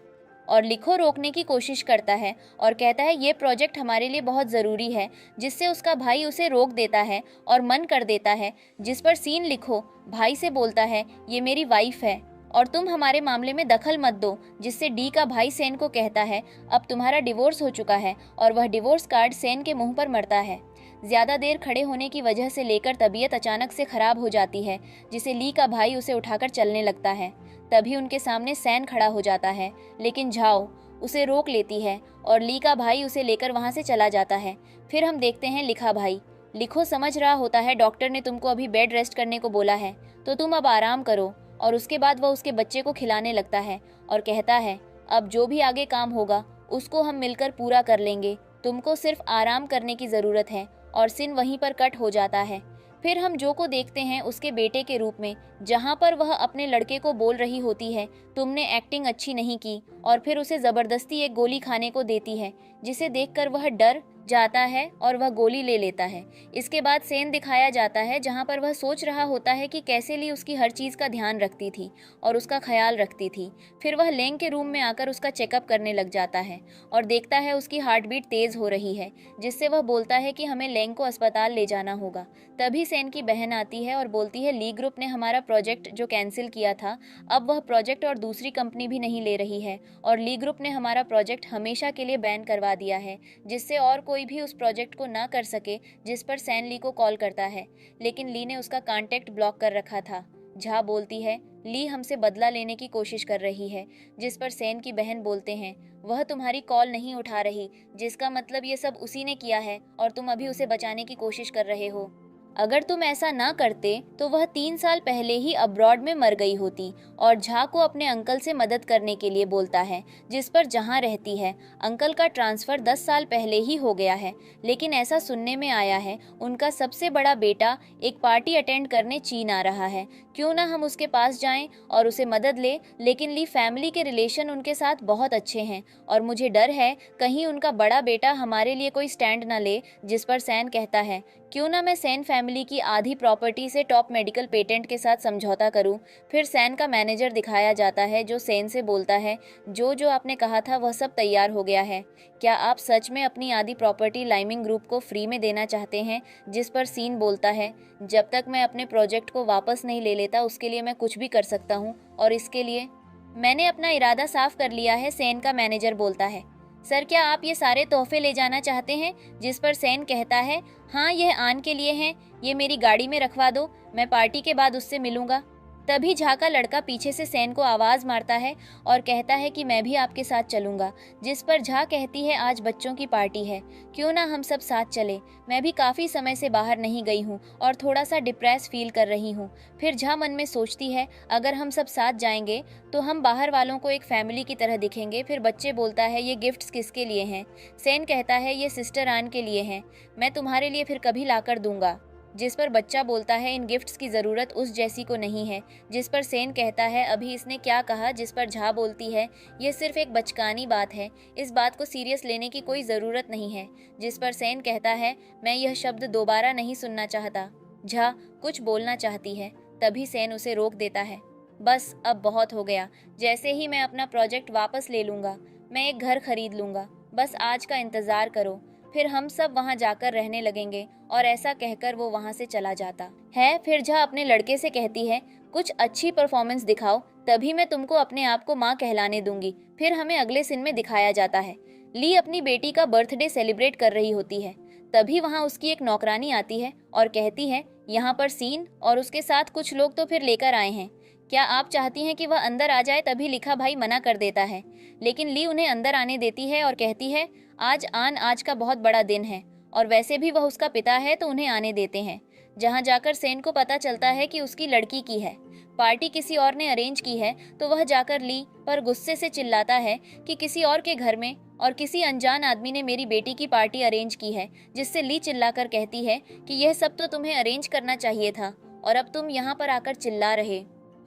और लिखो रोकने की कोशिश करता है और कहता है, ये प्रोजेक्ट हमारे लिए बहुत ज़रूरी है। जिससे उसका भाई उसे रोक देता है और मन कर देता है। जिस पर सीन लिखो भाई से बोलता है, ये मेरी वाइफ है और तुम हमारे मामले में दखल मत दो। जिससे डी का भाई सेन को कहता है, अब तुम्हारा डिवोर्स हो चुका है और वह डिवोर्स कार्ड सेन के मुंह पर मरता है। ज़्यादा देर खड़े होने की वजह से लेकर तबीयत अचानक से खराब हो जाती है, जिसे ली का भाई उसे उठाकर चलने लगता है। तभी उनके सामने सैन खड़ा हो जाता है, लेकिन झाओ उसे रोक लेती है और ली का भाई उसे लेकर वहाँ से चला जाता है। फिर हम देखते हैं लिखा भाई। लिखो समझ रहा होता है डॉक्टर ने तुमको अभी बेड रेस्ट करने को बोला है, तो तुम अब आराम करो। और उसके बाद वह उसके बच्चे को खिलाने लगता है और कहता है, अब जो भी आगे काम होगा उसको हम मिलकर पूरा कर लेंगे, तुमको सिर्फ आराम करने की ज़रूरत है। और सीन वहीं पर कट हो जाता है। फिर हम जो को देखते हैं उसके बेटे के रूप में, जहाँ पर वह अपने लड़के को बोल रही होती है, तुमने एक्टिंग अच्छी नहीं की, और फिर उसे ज़बरदस्ती एक गोली खाने को देती है, जिसे देखकर वह डर जाता है और वह गोली ले लेता है। इसके बाद सेन दिखाया जाता है जहाँ पर वह सोच रहा होता है कि कैसे ली उसकी हर चीज़ का ध्यान रखती थी और उसका ख्याल रखती थी। फिर वह लेंग के रूम में आकर उसका चेकअप करने लग जाता है और देखता है उसकी हार्ट बीट तेज़ हो रही है, जिससे वह बोलता है कि हमें लेंग को अस्पताल ले जाना होगा। तभी सेन की बहन आती है और बोलती है, ली ग्रुप ने हमारा प्रोजेक्ट जो कैंसिल किया था, अब वह प्रोजेक्ट और दूसरी कंपनी भी नहीं ले रही है और ली ग्रुप ने हमारा प्रोजेक्ट हमेशा के लिए बैन करवा दिया है, जिससे और कोई भी उस प्रोजेक्ट को ना कर सके। जिस पर सैन ली को कॉल करता है, लेकिन ली ने उसका कांटेक्ट ब्लॉक कर रखा था। झा बोलती है, ली हमसे बदला लेने की कोशिश कर रही है। जिस पर सेन की बहन बोलते हैं, वह तुम्हारी कॉल नहीं उठा रही, जिसका मतलब ये सब उसी ने किया है और तुम अभी उसे बचाने की कोशिश कर रहे हो। अगर तुम ऐसा ना करते तो वह 3 साल पहले ही अब्रॉड में मर गई होती। और झा को अपने अंकल से मदद करने के लिए बोलता है, जिस पर जहाँ रहती है अंकल का ट्रांसफ़र 10 साल पहले ही हो गया है, लेकिन ऐसा सुनने में आया है उनका सबसे बड़ा बेटा एक पार्टी अटेंड करने चीन आ रहा है, क्यों ना हम उसके पास जाएं और उसे मदद ले। लेकिन ली फैमिली के रिलेशन उनके साथ बहुत अच्छे हैं और मुझे डर है कहीं उनका बड़ा बेटा हमारे लिए कोई स्टैंड ना ले। जिस पर सैन कहता है, क्यों ना मैं सैन फैमिली की आधी प्रॉपर्टी से टॉप मेडिकल पेटेंट के साथ समझौता करूं। फिर सैन का मैनेजर दिखाया जाता है जो सैन से बोलता है, जो आपने कहा था वह सब तैयार हो गया है, क्या आप सच में अपनी आधी प्रॉपर्टी लाइमिंग ग्रुप को फ्री में देना चाहते हैं। जिस पर सीन बोलता है, जब तक मैं अपने प्रोजेक्ट को वापस नहीं ले लेता उसके लिए मैं कुछ भी कर सकता हूँ और इसके लिए मैंने अपना इरादा साफ कर लिया है। सैन का मैनेजर बोलता है, सर क्या आप ये सारे तोहफे ले जाना चाहते हैं। जिस पर सैन कहता है, हाँ यह आन के लिए हैं, ये मेरी गाड़ी में रखवा दो, मैं पार्टी के बाद उससे मिलूंगा। तभी झा का लड़का पीछे से सेन को आवाज मारता है और कहता है कि मैं भी आपके साथ चलूंगा, जिस पर झा कहती है आज बच्चों की पार्टी है, क्यों ना हम सब साथ चले, मैं भी काफी समय से बाहर नहीं गई हूँ और थोड़ा सा डिप्रेस फील कर रही हूँ। फिर झा मन में सोचती है अगर हम सब साथ जाएंगे तो हम बाहर वालों को एक फैमिली की तरह दिखेंगे। फिर बच्चे बोलता है ये गिफ्ट्स किसके लिए हैं? सेन कहता है ये सिस्टर आन के लिए हैं, मैं तुम्हारे लिए फिर कभी लाकर दूंगा। जिस पर बच्चा बोलता है इन गिफ्ट्स की ज़रूरत उस जैसी को नहीं है। जिस पर सेन कहता है अभी इसने क्या कहा? जिस पर झा बोलती है ये सिर्फ एक बचकानी बात है, इस बात को सीरियस लेने की कोई ज़रूरत नहीं है। जिस पर सेन कहता है मैं यह शब्द दोबारा नहीं सुनना चाहता। झा कुछ बोलना चाहती है, तभी सेन उसे रोक देता है। बस अब बहुत हो गया, जैसे ही मैं अपना प्रोजेक्ट वापस ले लूँगा मैं एक घर खरीद लूँगा, बस आज का इंतज़ार करो, फिर हम सब वहाँ जाकर रहने लगेंगे। और ऐसा कहकर वो वहाँ से चला जाता है। फिर झा अपने लड़के से कहती है कुछ अच्छी परफॉर्मेंस दिखाओ, तभी मैं तुमको अपने आप को माँ कहलाने दूंगी। फिर हमें अगले सीन में दिखाया जाता है ली अपनी बेटी का बर्थडे सेलिब्रेट कर रही होती है। तभी वहाँ उसकी एक नौकरानी आती है और कहती है यहाँ पर सीन और उसके साथ कुछ लोग तो फिर लेकर आए हैं, क्या आप चाहती हैं कि वह अंदर आ जाए? तभी लिखा भाई मना कर देता है, लेकिन ली उन्हें अंदर आने देती है और कहती है आज का बहुत बड़ा दिन है और वैसे भी वह उसका पिता है तो उन्हें आने देते हैं। जहां जाकर सेन को पता चलता है कि उसकी लड़की की है, पार्टी किसी और ने अरेंज की है, तो वह जाकर ली पर गुस्से से चिल्लाता है कि किसी और के घर में और किसी अनजान आदमी ने मेरी बेटी की पार्टी अरेंज की है। जिससे ली चिल्लाकर कहती है कि यह सब तो तुम्हें अरेंज करना चाहिए था और अब तुम यहाँ पर आकर चिल्ला रहे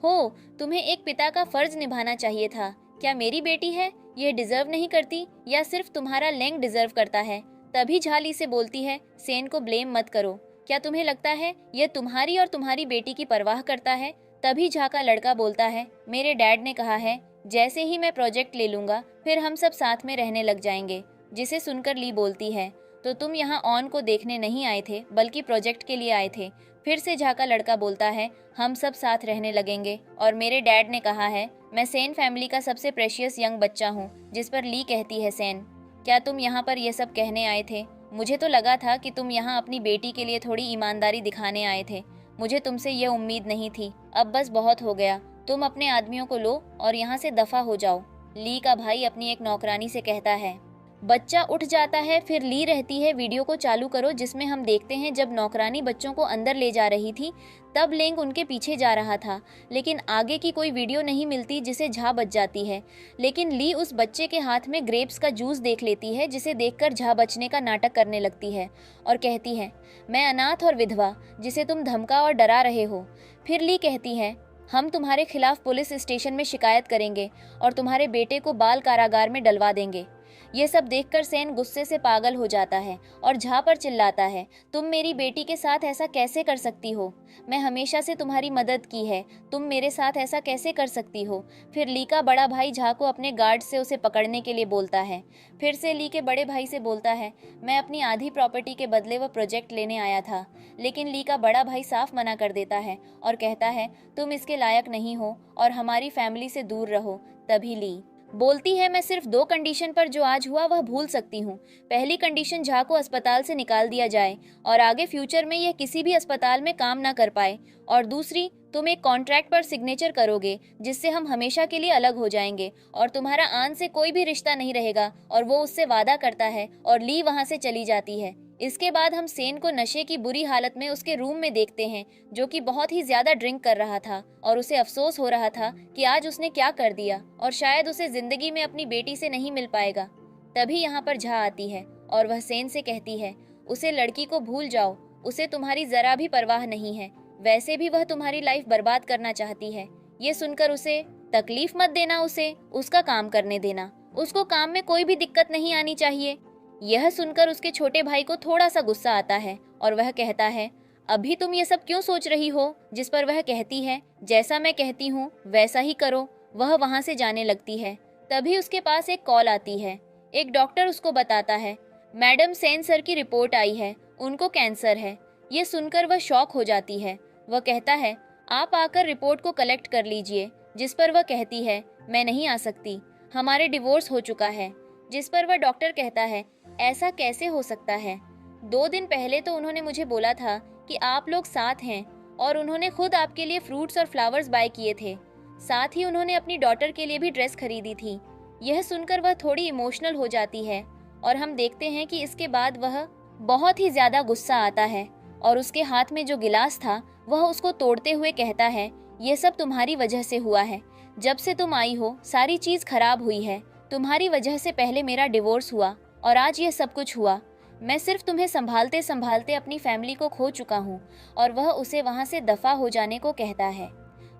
हो, तुम्हें एक पिता का फर्ज निभाना चाहिए था। क्या मेरी बेटी है, ये डिजर्व नहीं करती या सिर्फ तुम्हारा लेंग डिजर्व करता है? तभी झाली से बोलती है सेन को ब्लेम मत करो, क्या तुम्हें लगता है यह तुम्हारी और तुम्हारी बेटी की परवाह करता है? तभी झा का लड़का बोलता है मेरे डैड ने कहा है जैसे ही मैं प्रोजेक्ट ले लूंगा फिर हम सब साथ में रहने लग जाएंगे। जिसे सुनकर ली बोलती है तो तुम यहाँ ऑन को देखने नहीं आए थे बल्कि प्रोजेक्ट के लिए आए थे। फिर से झा का लड़का बोलता है हम सब साथ रहने लगेंगे और मेरे डैड ने कहा है मैं सेन फैमिली का सबसे प्रेशियस यंग बच्चा हूँ। जिस पर ली कहती है सेन क्या तुम यहाँ पर ये सब कहने आए थे? मुझे तो लगा था कि तुम यहाँ अपनी बेटी के लिए थोड़ी ईमानदारी दिखाने आए थे, मुझे तुमसे ये उम्मीद नहीं थी। अब बस बहुत हो गया, तुम अपने आदमियों को लो और यहाँ से दफा हो जाओ। ली का भाई अपनी एक नौकरानी से कहता है। बच्चा उठ जाता है। फिर ली रहती है वीडियो को चालू करो, जिसमें हम देखते हैं जब नौकरानी बच्चों को अंदर ले जा रही थी तब लेंग उनके पीछे जा रहा था, लेकिन आगे की कोई वीडियो नहीं मिलती जिसे झा बच जाती है। लेकिन ली उस बच्चे के हाथ में ग्रेप्स का जूस देख लेती है, जिसे देखकर झा बचने का नाटक करने लगती है और कहती है मैं अनाथ और विधवा, जिसे तुम धमका और डरा रहे हो। फिर ली कहती है हम तुम्हारे खिलाफ पुलिस स्टेशन में शिकायत करेंगे और तुम्हारे बेटे को बाल कारागार में डलवा देंगे। ये सब देखकर सेन गुस्से से पागल हो जाता है और झा पर चिल्लाता है तुम मेरी बेटी के साथ ऐसा कैसे कर सकती हो? मैं हमेशा से तुम्हारी मदद की है, तुम मेरे साथ ऐसा कैसे कर सकती हो? फिर ली का बड़ा भाई झा को अपने गार्ड से उसे पकड़ने के लिए बोलता है। फिर से ली के बड़े भाई से बोलता है मैं अपनी आधी प्रॉपर्टी के बदले वह प्रोजेक्ट लेने आया था, लेकिन ली का बड़ा भाई साफ मना कर देता है और कहता है तुम इसके लायक नहीं हो और हमारी फैमिली से दूर रहो। तभी ली बोलती है मैं सिर्फ 2 कंडीशन पर जो आज हुआ वह भूल सकती हूँ। पहली कंडीशन झा को अस्पताल से निकाल दिया जाए और आगे फ्यूचर में यह किसी भी अस्पताल में काम ना कर पाए, और दूसरी तुम एक कॉन्ट्रैक्ट पर सिग्नेचर करोगे जिससे हम हमेशा के लिए अलग हो जाएंगे और तुम्हारा आन से कोई भी रिश्ता नहीं रहेगा। और वो उससे वादा करता है और ली वहाँ से चली जाती है। इसके बाद हम सेन को नशे की बुरी हालत में उसके रूम में देखते हैं, जो कि बहुत ही ज्यादा ड्रिंक कर रहा था और उसे अफसोस हो रहा था कि आज उसने क्या कर दिया और शायद उसे जिंदगी में अपनी बेटी से नहीं मिल पाएगा। तभी यहाँ पर झा आती है और वह सेन से कहती है उसे लड़की को भूल जाओ, उसे तुम्हारी जरा भी परवाह नहीं है, वैसे भी वह तुम्हारी लाइफ बर्बाद करना चाहती है। ये सुनकर उसे तकलीफ मत देना, उसे उसका काम करने देना, उसको काम में कोई भी दिक्कत नहीं आनी चाहिए। यह सुनकर उसके छोटे भाई को थोड़ा सा गुस्सा आता है और वह कहता है अभी तुम ये सब क्यों सोच रही हो? जिस पर वह कहती है जैसा मैं कहती हूँ वैसा ही करो। वह वहाँ से जाने लगती है। तभी उसके पास एक कॉल आती है। एक डॉक्टर उसको बताता है मैडम सेन सर की रिपोर्ट आई है, उनको कैंसर है। ये सुनकर वह शॉक हो जाती है। वह कहता है आप आकर रिपोर्ट को कलेक्ट कर लीजिए। जिस पर वह कहती है मैं नहीं आ सकती, हमारे डिवोर्स हो चुका है। जिस पर वह डॉक्टर कहता है ऐसा कैसे हो सकता है? 2 दिन पहले तो उन्होंने मुझे बोला था कि आप लोग साथ हैं और उन्होंने खुद आपके लिए फ्रूट्स और फ्लावर्स बाय किए थे। साथ ही उन्होंने अपनी डॉटर के लिए भी ड्रेस खरीदी थी। यह सुनकर वह थोड़ी इमोशनल हो जाती है और हम देखते हैं कि इसके बाद वह बहुत ही ज्यादा गुस्सा आता है और उसके हाथ में जो गिलास था वह उसको तोड़ते हुए कहता है, यह सब तुम्हारी वजह से हुआ है। जब से तुम आई हो सारी चीज खराब हुई है। तुम्हारी वजह से पहले मेरा डिवोर्स हुआ और आज ये सब कुछ हुआ। मैं सिर्फ तुम्हें संभालते संभालते अपनी फैमिली को खो चुका हूँ। और वह उसे वहाँ से दफा हो जाने को कहता है।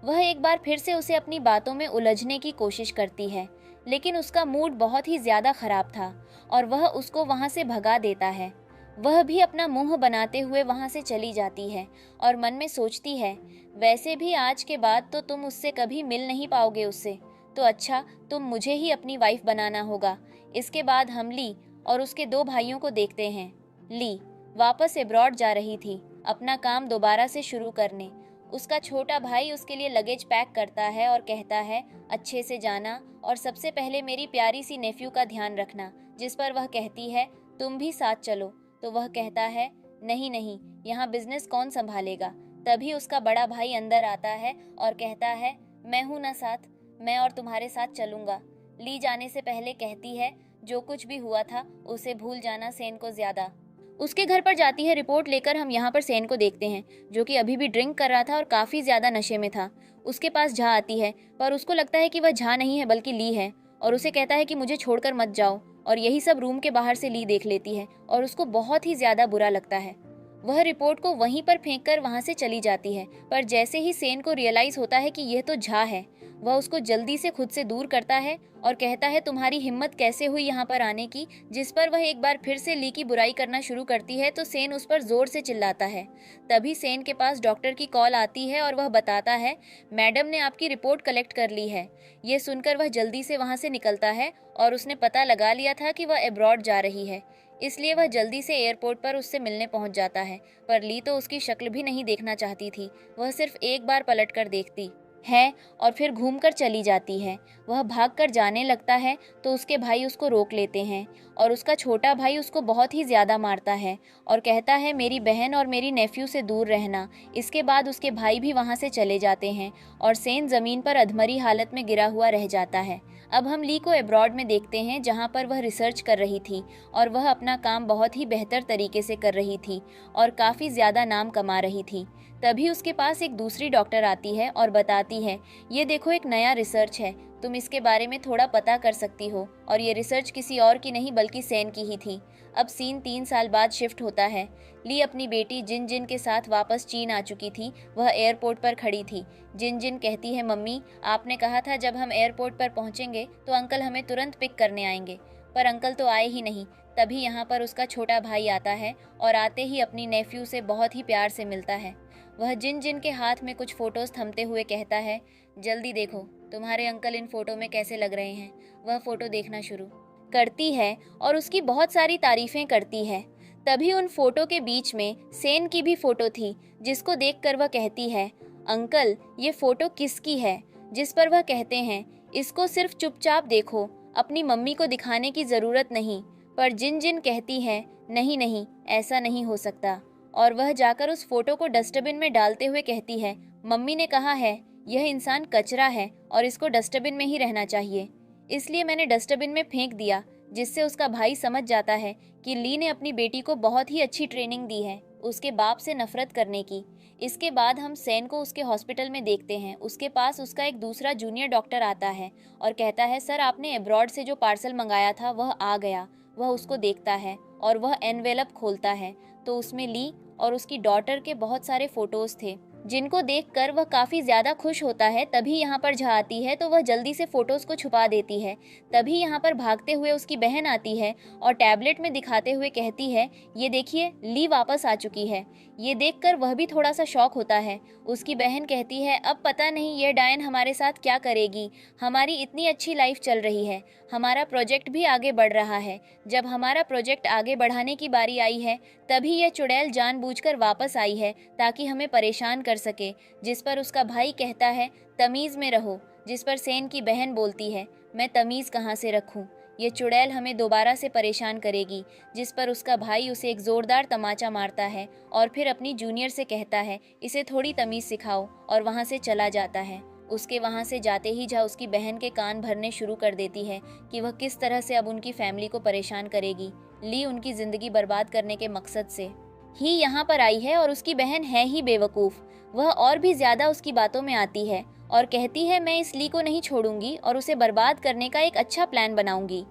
वह एक बार फिर से उसे अपनी बातों में उलझने की कोशिश करती है, लेकिन उसका मूड बहुत ही ज्यादा खराब था और वह उसको वहाँ से भगा देता है। वह भी अपना मुंह बनाते हुए वहाँ से चली जाती है और मन में सोचती है, वैसे भी आज के बाद तो तुम उससे कभी मिल नहीं पाओगे उससे, तो अच्छा तुम मुझे ही अपनी वाइफ बनाना होगा। इसके बाद हम ली और उसके 2 भाइयों को देखते हैं। ली वापस एब्रॉड जा रही थी अपना काम दोबारा से शुरू करने। उसका छोटा भाई उसके लिए लगेज पैक करता है और कहता है, अच्छे से जाना और सबसे पहले मेरी प्यारी सी नेफ्यू का ध्यान रखना। जिस पर वह कहती है, तुम भी साथ चलो। तो वह कहता है, नहीं नहीं, यहाँ बिजनेस कौन संभालेगा। तभी उसका बड़ा भाई अंदर आता है और कहता है, मैं हूँ ना साथ, मैं और तुम्हारे साथ चलूंगा। ली जाने से पहले कहती है, जो कुछ भी हुआ था उसे भूल जाना सेन को ज्यादा। उसके घर पर जाती है रिपोर्ट लेकर। हम यहाँ पर सेन को देखते हैं जो कि अभी भी ड्रिंक कर रहा था और काफी ज्यादा नशे में था। उसके पास झा आती है पर उसको लगता है कि वह झा नहीं है बल्कि ली है और उसे कहता है कि मुझे छोड़कर मत जाओ। और यही सब रूम के बाहर से ली देख लेती है और उसको बहुत ही ज्यादा बुरा लगता है। वह रिपोर्ट को वहीं पर फेंक कर वहां से चली जाती है, पर जैसे ही सेन को रियलाइज होता है कि यह तो झा है, वह उसको जल्दी से खुद से दूर करता है और कहता है, तुम्हारी हिम्मत कैसे हुई यहाँ पर आने की। जिस पर वह एक बार फिर से ली की बुराई करना शुरू करती है तो सेन उस पर जोर से चिल्लाता है। तभी सेन के पास डॉक्टर की कॉल आती है और वह बताता है, मैडम ने आपकी रिपोर्ट कलेक्ट कर ली है। ये सुनकर वह जल्दी से वहाँ से निकलता है और उसने पता लगा लिया था कि वह एब्रॉड जा रही है, इसलिए वह जल्दी से एयरपोर्ट पर उससे मिलने पहुंच जाता है। पर ली तो उसकी शक्ल भी नहीं देखना चाहती थी, वह सिर्फ एक बार पलट कर देखती है और फिर घूमकर चली जाती है। वह भागकर जाने लगता है तो उसके भाई उसको रोक लेते हैं और उसका छोटा भाई उसको बहुत ही ज्यादा मारता है और कहता है, मेरी बहन और मेरी नेफ्यू से दूर रहना। इसके बाद उसके भाई भी वहां से चले जाते हैं और सेन जमीन पर अधमरी हालत में गिरा हुआ रह जाता है। अब हम ली को एब्रॉड में देखते हैं जहाँ पर वह रिसर्च कर रही थी और वह अपना काम बहुत ही बेहतर तरीके से कर रही थी और काफ़ी ज़्यादा नाम कमा रही थी। तभी उसके पास एक दूसरी डॉक्टर आती है और बताती है, ये देखो एक नया रिसर्च है, तुम इसके बारे में थोड़ा पता कर सकती हो। और ये रिसर्च किसी और की नहीं बल्कि सेन की ही थी। अब सीन 3 साल बाद शिफ्ट होता है। ली अपनी बेटी जिन जिन के साथ वापस चीन आ चुकी थी। वह एयरपोर्ट पर खड़ी थी। जिन जिन कहती है, मम्मी आपने कहा था जब हम एयरपोर्ट पर पहुंचेंगे तो अंकल हमें तुरंत पिक करने आएंगे, पर अंकल तो आए ही नहीं। तभी यहाँ पर उसका छोटा भाई आता है और आते ही अपनी नेफ्यू से बहुत ही प्यार से मिलता है। वह जिन जिन के हाथ में कुछ फोटोज थमते हुए कहता है, जल्दी देखो तुम्हारे अंकल इन फोटो में कैसे लग रहे हैं। वह फोटो देखना शुरू करती है और उसकी बहुत सारी तारीफें करती है। तभी उन फोटो के बीच में सेन की भी फोटो थी, जिसको देखकर वह कहती है, अंकल ये फोटो किसकी है। जिस पर वह कहते हैं, इसको सिर्फ चुपचाप देखो, अपनी मम्मी को दिखाने की जरूरत नहीं। पर जिन जिन कहती है, नहीं नहीं ऐसा नहीं हो सकता। और वह जाकर उस फोटो को डस्टबिन में डालते हुए कहती है, मम्मी ने कहा है यह इंसान कचरा है और इसको डस्टबिन में ही रहना चाहिए, इसलिए मैंने डस्टबिन में फेंक दिया। जिससे उसका भाई समझ जाता है कि ली ने अपनी बेटी को बहुत ही अच्छी ट्रेनिंग दी है उसके बाप से नफरत करने की। इसके बाद हम सेन को उसके हॉस्पिटल में देखते हैं। उसके पास उसका एक दूसरा जूनियर डॉक्टर आता है और कहता है, सर आपने एब्रॉड से जो पार्सल मंगाया था वह आ गया। वह उसको देखता है और वह एनवेलप खोलता है तो उसमें ली और उसकी डॉटर के बहुत सारे फोटोज थे, जिनको देखकर वह काफ़ी ज़्यादा खुश होता है। तभी यहाँ पर झा आती है तो वह जल्दी से फ़ोटोज़ को छुपा देती है। तभी यहाँ पर भागते हुए उसकी बहन आती है और टैबलेट में दिखाते हुए कहती है, ये देखिए ली वापस आ चुकी है। ये देखकर वह भी थोड़ा सा शॉक होता है। उसकी बहन कहती है, अब पता नहीं ये डायन हमारे साथ क्या करेगी, हमारी इतनी अच्छी लाइफ चल रही है, हमारा प्रोजेक्ट भी आगे बढ़ रहा है। जब हमारा प्रोजेक्ट आगे बढ़ाने की बारी आई है तभी यह चुड़ैल जानबूझकर वापस आई है ताकि हमें परेशान कर सके। जिस पर उसका भाई कहता है, तमीज़ में रहो। जिस पर सेन की बहन बोलती है, मैं तमीज़ कहाँ से रखूं, ये चुड़ैल हमें दोबारा से परेशान करेगी। जिस पर उसका भाई उसे एक जोरदार तमाचा मारता है और फिर अपनी जूनियर से कहता है इसे थोड़ी तमीज़ सिखाओ, और वहाँ से चला जाता है। उसके वहाँ से जाते ही झा उसकी बहन के कान भरने शुरू कर देती है कि वह किस तरह से अब उनकी फैमिली को परेशान करेगी। ली उनकी ज़िंदगी बर्बाद करने के मकसद से ही यहाँ पर आई है और उसकी बहन है ही बेवकूफ़। वह और भी ज़्यादा उसकी बातों में आती है और कहती है मैं इस ली को नहीं छोड़ूंगी और उसे बर्बाद करने का एक अच्छा प्लान बनाऊंगी।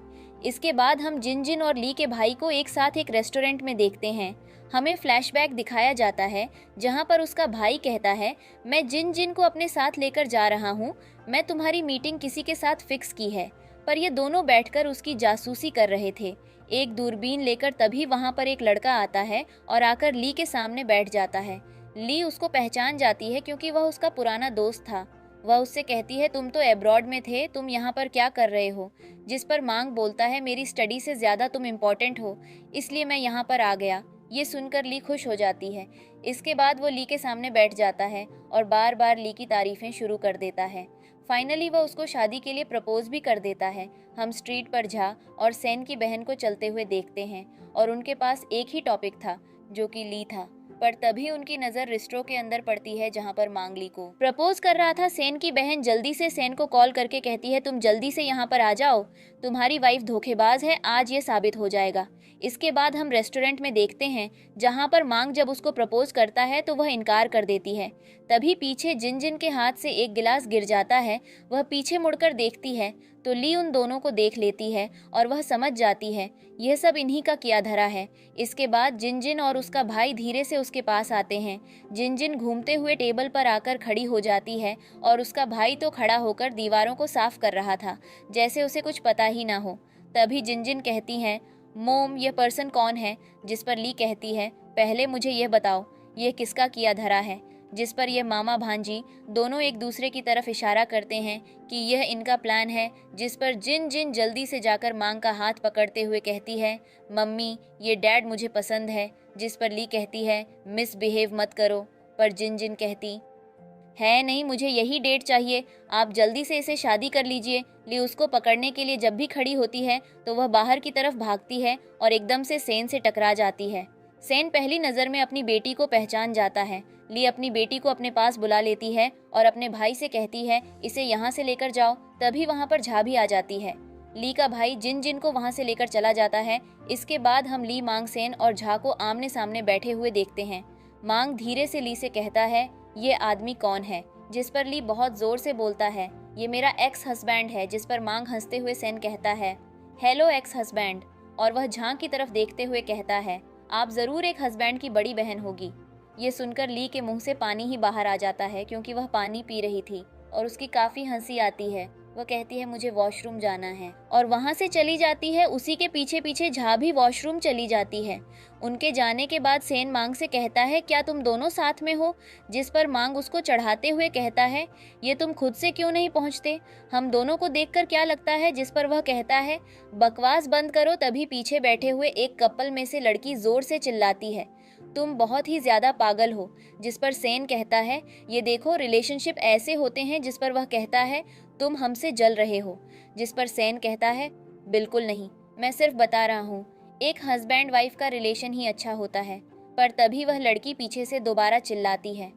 इसके बाद हम जिन जिन और ली के भाई को एक साथ एक रेस्टोरेंट में देखते हैं। हमें फ्लैशबैक दिखाया जाता है जहां पर उसका भाई कहता है मैं जिन जिन को अपने साथ लेकर जा रहा हूं, मैं तुम्हारी मीटिंग किसी के साथ फिक्स की है। पर ये दोनों बैठकर उसकी जासूसी कर रहे थे। एक दूरबीन लेकर तभी वहां पर एक लड़का आता है और आकर ली के सामने बैठ जाता है। ली उसको पहचान जाती है क्योंकि वह उसका पुराना दोस्त था। वह उससे कहती है तुम तो एब्रॉड में थे, तुम यहाँ पर क्या कर रहे हो? जिस पर मांग बोलता है मेरी स्टडी से ज़्यादा तुम इम्पोर्टेंट हो, इसलिए मैं यहाँ पर आ गया। ये सुनकर ली खुश हो जाती है। इसके बाद वो ली के सामने बैठ जाता है और बार बार ली की तारीफ़ें शुरू कर देता है। फाइनली वह उसको शादी के लिए प्रपोज भी कर देता है। हम स्ट्रीट पर झा और सेन की बहन को चलते हुए देखते हैं और उनके पास एक ही टॉपिक था जो कि ली था। पर तभी उनकी नज़र रिस्ट्रो के अंदर पड़ती है जहां पर मांग ली को प्रपोज कर रहा था। सेन की बहन जल्दी से सेन को कॉल करके कहती है तुम जल्दी से यहाँ पर आ जाओ, तुम्हारी वाइफ धोखेबाज है, आज ये साबित हो जाएगा। इसके बाद हम रेस्टोरेंट में देखते हैं जहां पर मांग जब उसको प्रपोज करता है तो वह इनकार कर देती है। तभी पीछे जिन जिन के हाथ से एक गिलास गिर जाता है। वह पीछे मुड़कर देखती है तो ली उन दोनों को देख लेती है और वह समझ जाती है यह सब इन्हीं का किया धरा है। इसके बाद जिन जिन और उसका भाई धीरे से उसके पास आते हैं। जिन जिन घूमते हुए टेबल पर आकर खड़ी हो जाती है और उसका भाई तो खड़ा होकर दीवारों को साफ कर रहा था जैसे उसे कुछ पता ही ना हो। तभी जिन जिन कहती हैं मोम यह पर्सन कौन है? जिस पर ली कहती है पहले मुझे यह बताओ यह किसका किया धरा है? जिस पर यह मामा भांजी दोनों एक दूसरे की तरफ इशारा करते हैं कि यह इनका प्लान है। जिस पर जिन जिन जल्दी से जाकर मांग का हाथ पकड़ते हुए कहती है मम्मी ये डैड मुझे पसंद है। जिस पर ली कहती है मिसबिहेव मत करो। पर जिन जिन कहती है नहीं, मुझे यही डेट चाहिए, आप जल्दी से इसे शादी कर लीजिए। ली उसको पकड़ने के लिए जब भी खड़ी होती है तो वह बाहर की तरफ भागती है और एकदम से सेन से टकरा जाती है। सेन पहली नज़र में अपनी बेटी को पहचान जाता है। ली अपनी बेटी को अपने पास बुला लेती है और अपने भाई से कहती है इसे यहाँ से लेकर जाओ। तभी वहाँ पर झा भी आ जाती है। ली का भाई जिन जिन को वहाँ से लेकर चला जाता है। इसके बाद हम ली, मांग, सेन और झा को आमने सामने बैठे हुए देखते हैं। मांग धीरे से ली से कहता है ये आदमी कौन है? जिस पर ली बहुत जोर से बोलता है ये मेरा एक्स हस्बैंड है। जिस पर मांग हंसते हुए सेन कहता है हेलो एक्स हस्बैंड, और वह झा की तरफ देखते हुए कहता है आप ज़रूर एक हस्बैंड की बड़ी बहन होगी। ये सुनकर ली के मुंह से पानी ही बाहर आ जाता है क्योंकि वह पानी पी रही थी और उसकी काफ़ी हंसी आती है। वह कहती है मुझे वॉशरूम जाना है और वहाँ से चली जाती है। उसी के पीछे पीछे झा भी वॉशरूम चली जाती है। उनके जाने के बाद सेन मांग से कहता है क्या तुम दोनों साथ में हो? जिस पर मांग उसको चढ़ाते हुए कहता है ये तुम खुद से क्यों नहीं पहुँचते? हम दोनों को देखकर क्या लगता है? जिस पर वह कहता है बकवास बंद करो। तभी पीछे बैठे हुए एक कपल में से लड़की जोर से चिल्लाती है तुम बहुत ही ज़्यादा पागल हो। जिस पर सेन कहता है ये देखो रिलेशनशिप ऐसे होते हैं। जिस पर वह कहता है तुम हमसे जल रहे हो। जिस पर सेन कहता है बिल्कुल नहीं, मैं सिर्फ बता रहा हूँ एक हस्बैंड वाइफ का रिलेशन ही अच्छा होता है। पर तभी वह लड़की पीछे से दोबारा चिल्लाती है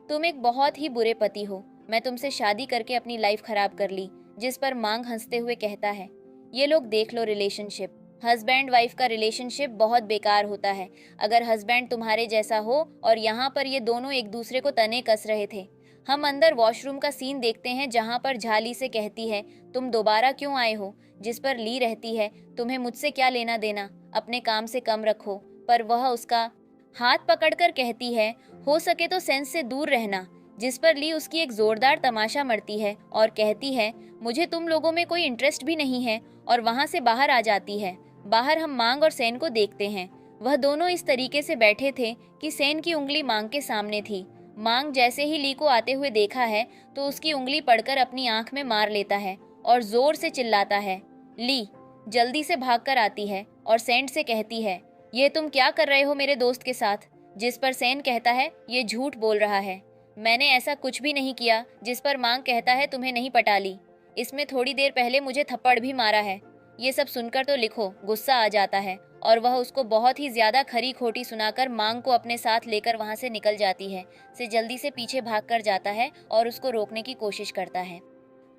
तुम एक बहुत ही बुरे पति हो, मैं तुमसे शादी करके अपनी लाइफ खराब कर ली। जिस पर मांग हंसते हुए कहता है ये लोग देख लो रिलेशनशिप, हस्बैंड वाइफ का रिलेशनशिप बहुत बेकार होता है। अगर हस्बैंड तुम्हारे जैसा हो और यहाँ पर ये दोनों एक दूसरे को तने कस रहे थे। हम अंदर वॉशरूम का सीन देखते हैं जहाँ पर झाली से कहती है तुम दोबारा क्यों आए हो? जिस पर ली रहती है तुम्हें मुझसे क्या लेना देना, अपने काम से कम रखो। पर वह उसका हाथ पकड़कर कहती है हो सके तो सेंस से दूर रहना। जिस पर ली उसकी एक जोरदार तमाशा मरती है और कहती है मुझे तुम लोगों में कोई इंटरेस्ट भी नहीं है, और वहाँ से बाहर आ जाती है। बाहर हम मांग और सेन को देखते हैं। वह दोनों इस तरीके से बैठे थे कि सेन की उंगली मांग के सामने थी। मांग जैसे ही ली को आते हुए देखा है तो उसकी उंगली पड़कर अपनी आंख में मार लेता है और जोर से चिल्लाता है। ली जल्दी से भागकर आती है और सेन से कहती है ये तुम क्या कर रहे हो मेरे दोस्त के साथ? जिस पर सेन कहता है ये झूठ बोल रहा है, मैंने ऐसा कुछ भी नहीं किया। जिस पर मांग कहता है तुम्हें नहीं पटा ली, इसमें थोड़ी देर पहले मुझे थप्पड़ भी मारा है। ये सब सुनकर तो लिखो गुस्सा आ जाता है और वह उसको बहुत ही ज्यादा खरी खोटी सुनाकर मांग को अपने साथ लेकर वहां से निकल जाती है। से जल्दी से पीछे भाग कर जाता है और उसको रोकने की कोशिश करता है,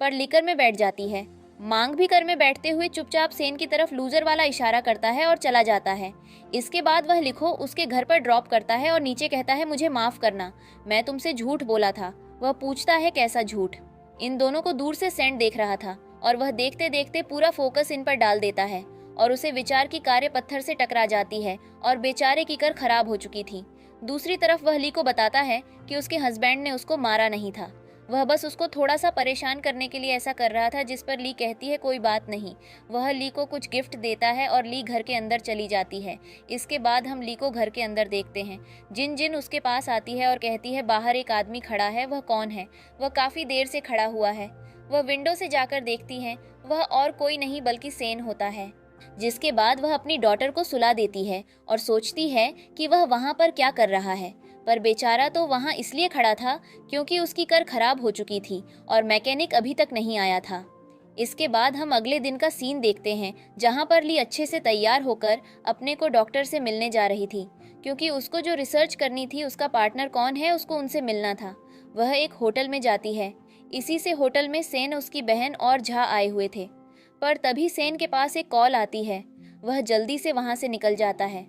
पर लिकर में बैठ जाती है। मांग भी कर में बैठते हुए चुपचाप सेन की तरफ लूजर वाला इशारा करता है और चला जाता है। इसके बाद वह लिखो उसके घर पर ड्रॉप करता है और नीचे कहता है, मुझे माफ करना, मैं तुमसे झूठ बोला था। वह पूछता है, कैसा झूठ? इन दोनों को दूर से सेंट देख रहा था और वह देखते देखते पूरा फोकस इन पर डाल देता है और उसे विचार की कार्य पत्थर से टकरा जाती है और बेचारे की कर खराब हो चुकी थी। दूसरी तरफ वह ली को बताता है कि उसके हस्बैंड ने उसको मारा नहीं था, वह बस उसको थोड़ा सा परेशान करने के लिए ऐसा कर रहा था। जिस पर ली कहती है, कोई बात नहीं। वह ली को कुछ गिफ्ट देता है और ली घर के अंदर चली जाती है। इसके बाद हम ली को घर के अंदर देखते हैं। जिन जिन उसके पास आती है और कहती है, बाहर एक आदमी खड़ा है, वह कौन है? वह काफी देर से खड़ा हुआ है। वह विंडो से जाकर देखती है, वह और कोई नहीं बल्कि सेन होता है। जिसके बाद वह अपनी डॉटर को सुला देती है और सोचती है कि वह वहां पर क्या कर रहा है, पर बेचारा तो वहां इसलिए खड़ा था क्योंकि उसकी कर खराब हो चुकी थी और मैकेनिक अभी तक नहीं आया था। इसके बाद हम अगले दिन का सीन देखते हैं जहां पर ली अच्छे से तैयार होकर अपने को डॉक्टर से मिलने जा रही थी, क्योंकि उसको जो रिसर्च करनी थी उसका पार्टनर कौन है उसको उनसे मिलना था। वह एक होटल में जाती है। इसी से होटल में सेन, उसकी बहन और झा आए हुए थे, पर तभी सेन के पास एक कॉल आती है। वह जल्दी से वहां से निकल जाता है।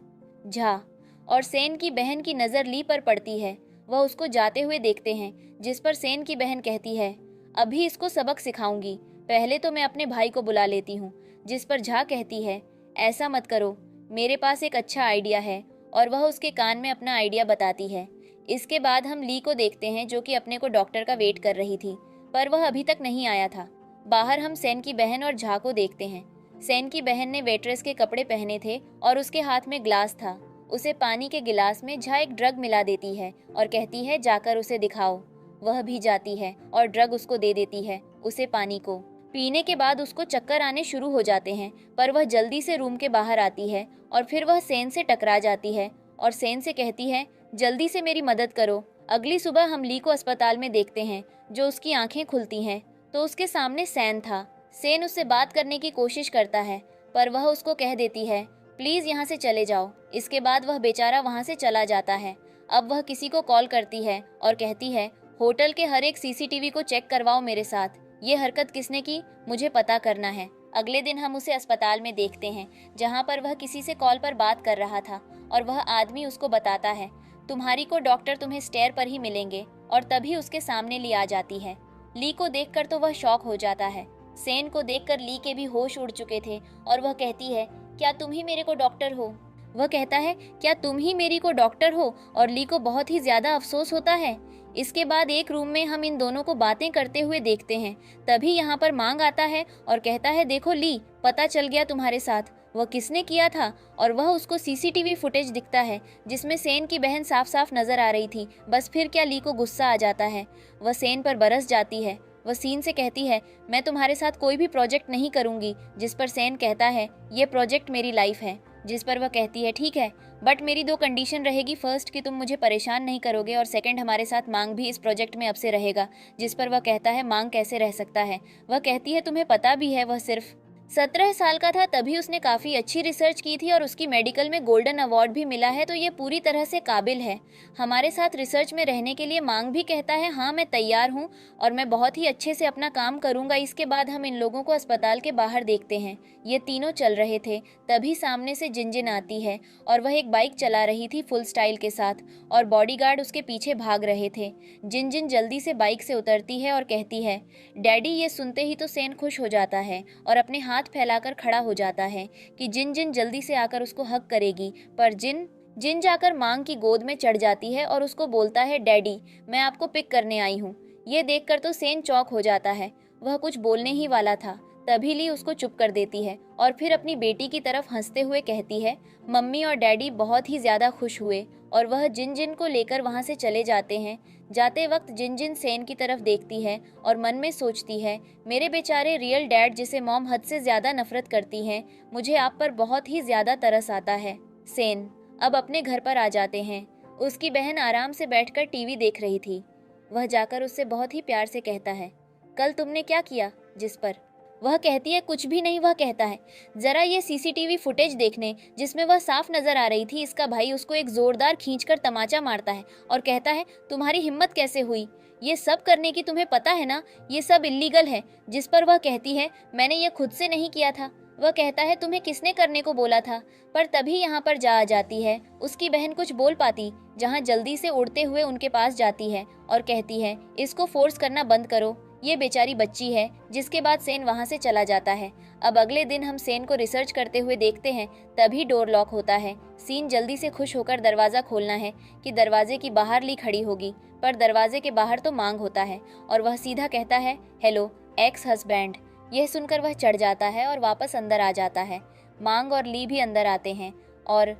झा और सेन की बहन की नज़र ली पर पड़ती है। वह उसको जाते हुए देखते हैं, जिस पर सेन की बहन कहती है, अभी इसको सबक सिखाऊंगी, पहले तो मैं अपने भाई को बुला लेती हूँ। जिस पर झा कहती है, ऐसा मत करो, मेरे पास एक अच्छा आइडिया है, और वह उसके कान में अपना आइडिया बताती है। इसके बाद हम ली को देखते हैं जो कि अपने को डॉक्टर का वेट कर रही थी, पर वह अभी तक नहीं आया था। बाहर हम सेन की बहन और झा को देखते हैं। सेन की बहन ने वेट्रेस के कपड़े पहने थे और उसके हाथ में ग्लास था। उसे पानी के गिलास में झा एक ड्रग मिला देती है और कहती है, जाकर उसे दिखाओ। वह भी जाती है और ड्रग उसको दे देती है, उसे पानी को। पीने के बाद उसको चक्कर आने शुरू हो जाते हैं, पर वह जल्दी से रूम के बाहर आती है और फिर वह सेन से टकरा जाती है और सेन से कहती है, जल्दी से मेरी मदद करो। अगली सुबह हम ली को अस्पताल में देखते हैं। जो उसकी आंखें खुलती हैं तो उसके सामने सैन था। सेन उससे बात करने की कोशिश करता है, पर वह उसको कह देती है, प्लीज यहाँ से चले जाओ। इसके बाद वह बेचारा वहाँ से चला जाता है। अब वह किसी को कॉल करती है और कहती है, होटल के हर एक सीसीटीवी को चेक करवाओ मेरे साथ, ये हरकत किसने की मुझे पता करना है। अगले दिन हम उसे अस्पताल में देखते हैं, जहाँ पर वह किसी से कॉल पर बात कर रहा था और वह आदमी उसको बताता है, तुम्हारी को डॉक्टर तुम्हें स्टेयर पर ही मिलेंगे, और तभी उसके सामने ली आ जाती है। ली को देखकर तो वह शॉक हो जाता है। सेन को देखकर ली के भी होश उड़ चुके थे और वह कहती है, क्या तुम ही मेरे को डॉक्टर हो? वह कहता है, क्या तुम ही मेरी को डॉक्टर हो? और ली को बहुत ही ज्यादा अफसोस होता है। इसके बाद एक रूम में हम इन दोनों को बातें करते हुए देखते हैं। तभी यहाँ पर मांग आता है और कहता है, देखो ली, पता चल गया तुम्हारे साथ वह किसने किया था। और वह उसको सीसीटीवी फुटेज दिखता है जिसमें सेन की बहन साफ साफ नजर आ रही थी। बस फिर क्या ली को गुस्सा आ जाता है, वह सेन पर बरस जाती है। वह सीन से कहती है, मैं तुम्हारे साथ कोई भी प्रोजेक्ट नहीं करूंगी। जिस पर सेन कहता है, ये प्रोजेक्ट मेरी लाइफ है। जिस पर वह कहती है, ठीक है, बट मेरी दो कंडीशन रहेगी। फर्स्ट कि तुम मुझे परेशान नहीं करोगे, और सेकंड हमारे साथ मांग भी इस प्रोजेक्ट में अब से रहेगा। जिस पर वह कहता है, मांग कैसे रह सकता है? वह कहती है, तुम्हें पता भी है वह सिर्फ 17 साल का था, तभी उसने काफ़ी अच्छी रिसर्च की थी और उसकी मेडिकल में गोल्डन अवार्ड भी मिला है, तो ये पूरी तरह से काबिल है हमारे साथ रिसर्च में रहने के लिए। मांग भी कहता है, हाँ मैं तैयार हूँ और मैं बहुत ही अच्छे से अपना काम करूँगा। इसके बाद हम इन लोगों को अस्पताल के बाहर देखते हैं। ये तीनों चल रहे थे, तभी सामने से जिनजिन आती है और वह एक बाइक चला रही थी फुल स्टाइल के साथ, और बॉडीगार्ड उसके पीछे भाग रहे थे। जिनजिन जल्दी से बाइक से उतरती है और कहती है, डैडी। ये सुनते ही तो सेन खुश हो जाता है और अपने हाथ फैलाकर खड़ा हो जाता है कि जिन जल्दी से आकर उसको हक करेगी, पर जिन जाकर मांग की गोद में चढ़ जाती है और उसको बोलता है, डैडी मैं आपको पिक करने आई हूँ। ये देखकर तो सेन चौंक हो जाता है, वह कुछ बोलने ही वाला था, तभी ली उसको चुप कर देती है और फिर अपनी बेटी की तरफ हंसते हुए कहती है, मम्मी और डैडी बहुत ही ज्यादा खुश हुए, और वह जिन को लेकर वहां से चले जाते हैं। जाते वक्त जिन सेन की तरफ देखती है और मन में सोचती है, मेरे बेचारे रियल डैड जिसे मॉम हद से ज्यादा नफरत करती हैं, मुझे आप पर बहुत ही ज्यादा तरस आता है। सेन अब अपने घर पर आ जाते हैं। उसकी बहन आराम से बैठकर टीवी देख रही थी। वह जाकर उससे बहुत ही प्यार से कहता है, कल तुमने क्या किया? जिस पर वह कहती है कुछ भी नहीं। वह कहता है जरा ये सीसीटीवी फुटेज देखने, जिसमें वह साफ नजर आ रही थी। इसका भाई उसको एक जोरदार खींचकर तमाचा मारता है और कहता है तुम्हारी हिम्मत कैसे हुई ये सब करने की, तुम्हें पता है ना ये सब इल्लीगल है। जिस पर वह कहती है मैंने ये खुद से नहीं किया था। वह कहता है तुम्हें किसने करने को बोला था। पर तभी यहाँ पर आ जाती है उसकी बहन कुछ बोल पाती, जहाँ जल्दी से उड़ते हुए उनके पास जाती है और कहती है इसको फोर्स करना बंद करो, ये बेचारी बच्ची है। जिसके बाद सेन वहाँ से चला जाता है। अब अगले दिन हम सेन को रिसर्च करते हुए देखते हैं, तभी डोर लॉक होता है। सीन जल्दी से खुश होकर दरवाजा खोलना है कि दरवाजे की बाहर ली खड़ी होगी, पर दरवाजे के बाहर तो मांग होता है और वह सीधा कहता है हेलो एक्स हस्बैंड। यह सुनकर वह चढ़ जाता है और वापस अंदर आ जाता है। मांग और ली भी अंदर आते हैं और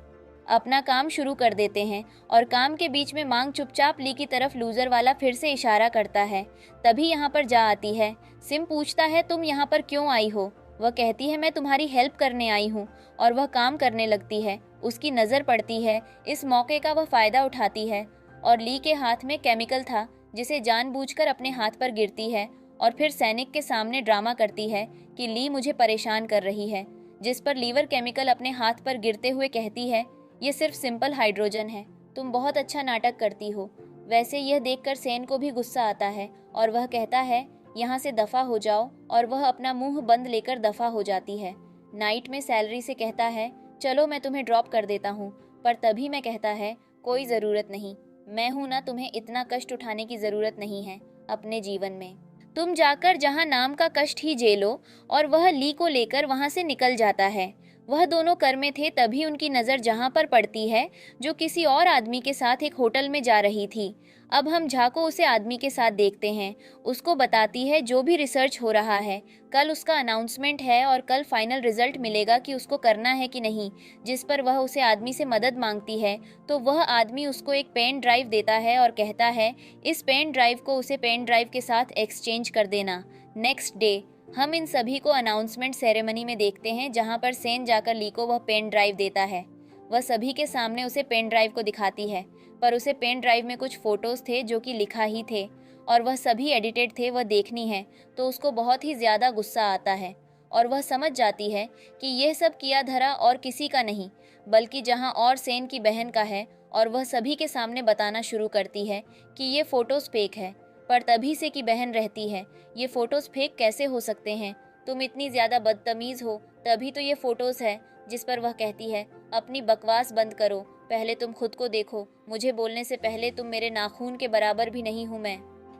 अपना काम शुरू कर देते हैं और काम के बीच में मांग चुपचाप ली की तरफ लूजर वाला फिर से इशारा करता है। तभी यहाँ पर जा आती है। सिम पूछता है तुम यहाँ पर क्यों आई हो। वह कहती है मैं तुम्हारी हेल्प करने आई हूँ और वह काम करने लगती है। उसकी नज़र पड़ती है, इस मौके का वह फ़ायदा उठाती है और ली के हाथ में केमिकल था जिसे जानबूझकर अपने हाथ पर गिरती है और फिर सैनिक के सामने ड्रामा करती है कि ली मुझे परेशान कर रही है। जिस पर लीवर केमिकल अपने हाथ पर गिरते हुए कहती है ये सिर्फ सिंपल हाइड्रोजन है, तुम बहुत अच्छा नाटक करती हो। वैसे यह देखकर सेन को भी गुस्सा आता है और वह कहता है यहाँ से दफ़ा हो जाओ और वह अपना मुंह बंद लेकर दफ़ा हो जाती है। नाइट में सैलरी से कहता है चलो मैं तुम्हें ड्रॉप कर देता हूँ, पर तभी मैं कहता है कोई ज़रूरत नहीं, मैं हूँ ना, तुम्हें इतना कष्ट उठाने की ज़रूरत नहीं है अपने जीवन में। तुम जाकर जहाँ नाम का कष्ट ही झेलो। और वह ली को लेकर वहाँ से निकल जाता है। वह दोनों कर में थे, तभी उनकी नज़र जहाँ पर पड़ती है जो किसी और आदमी के साथ एक होटल में जा रही थी। अब हम झा को उसे आदमी के साथ देखते हैं। उसको बताती है जो भी रिसर्च हो रहा है, कल उसका अनाउंसमेंट है और कल फाइनल रिजल्ट मिलेगा कि उसको करना है कि नहीं। जिस पर वह उसे आदमी से मदद मांगती है तो वह आदमी उसको एक पेन ड्राइव देता है और कहता है इस पेन ड्राइव को उसे पेन ड्राइव के साथ एक्सचेंज कर देना। नेक्स्ट डे हम इन सभी को अनाउंसमेंट सेरेमनी में देखते हैं, जहां पर सेन जाकर ली को वह पेन ड्राइव देता है। वह सभी के सामने उसे पेन ड्राइव को दिखाती है, पर उसे पेन ड्राइव में कुछ फोटोज थे जो कि लिखा ही थे और वह सभी एडिटेड थे, वह देखनी है। तो उसको बहुत ही ज़्यादा गुस्सा आता है और वह समझ जाती है कि यह सब किया धरा और किसी का नहीं बल्कि जहां और सेन की बहन का है। और वह सभी के सामने बताना शुरू करती है कि ये फ़ोटोज़ फेक है। पर तभी से की बहन रहती है ये फ़ोटोज़ फेक कैसे हो सकते हैं, तुम इतनी ज़्यादा बदतमीज़ हो, तभी तो ये फ़ोटोज़ है। जिस पर वह कहती है अपनी बकवास बंद करो, पहले तुम खुद को देखो, मुझे बोलने से पहले तुम मेरे नाखून के बराबर भी नहीं हूँ। मैं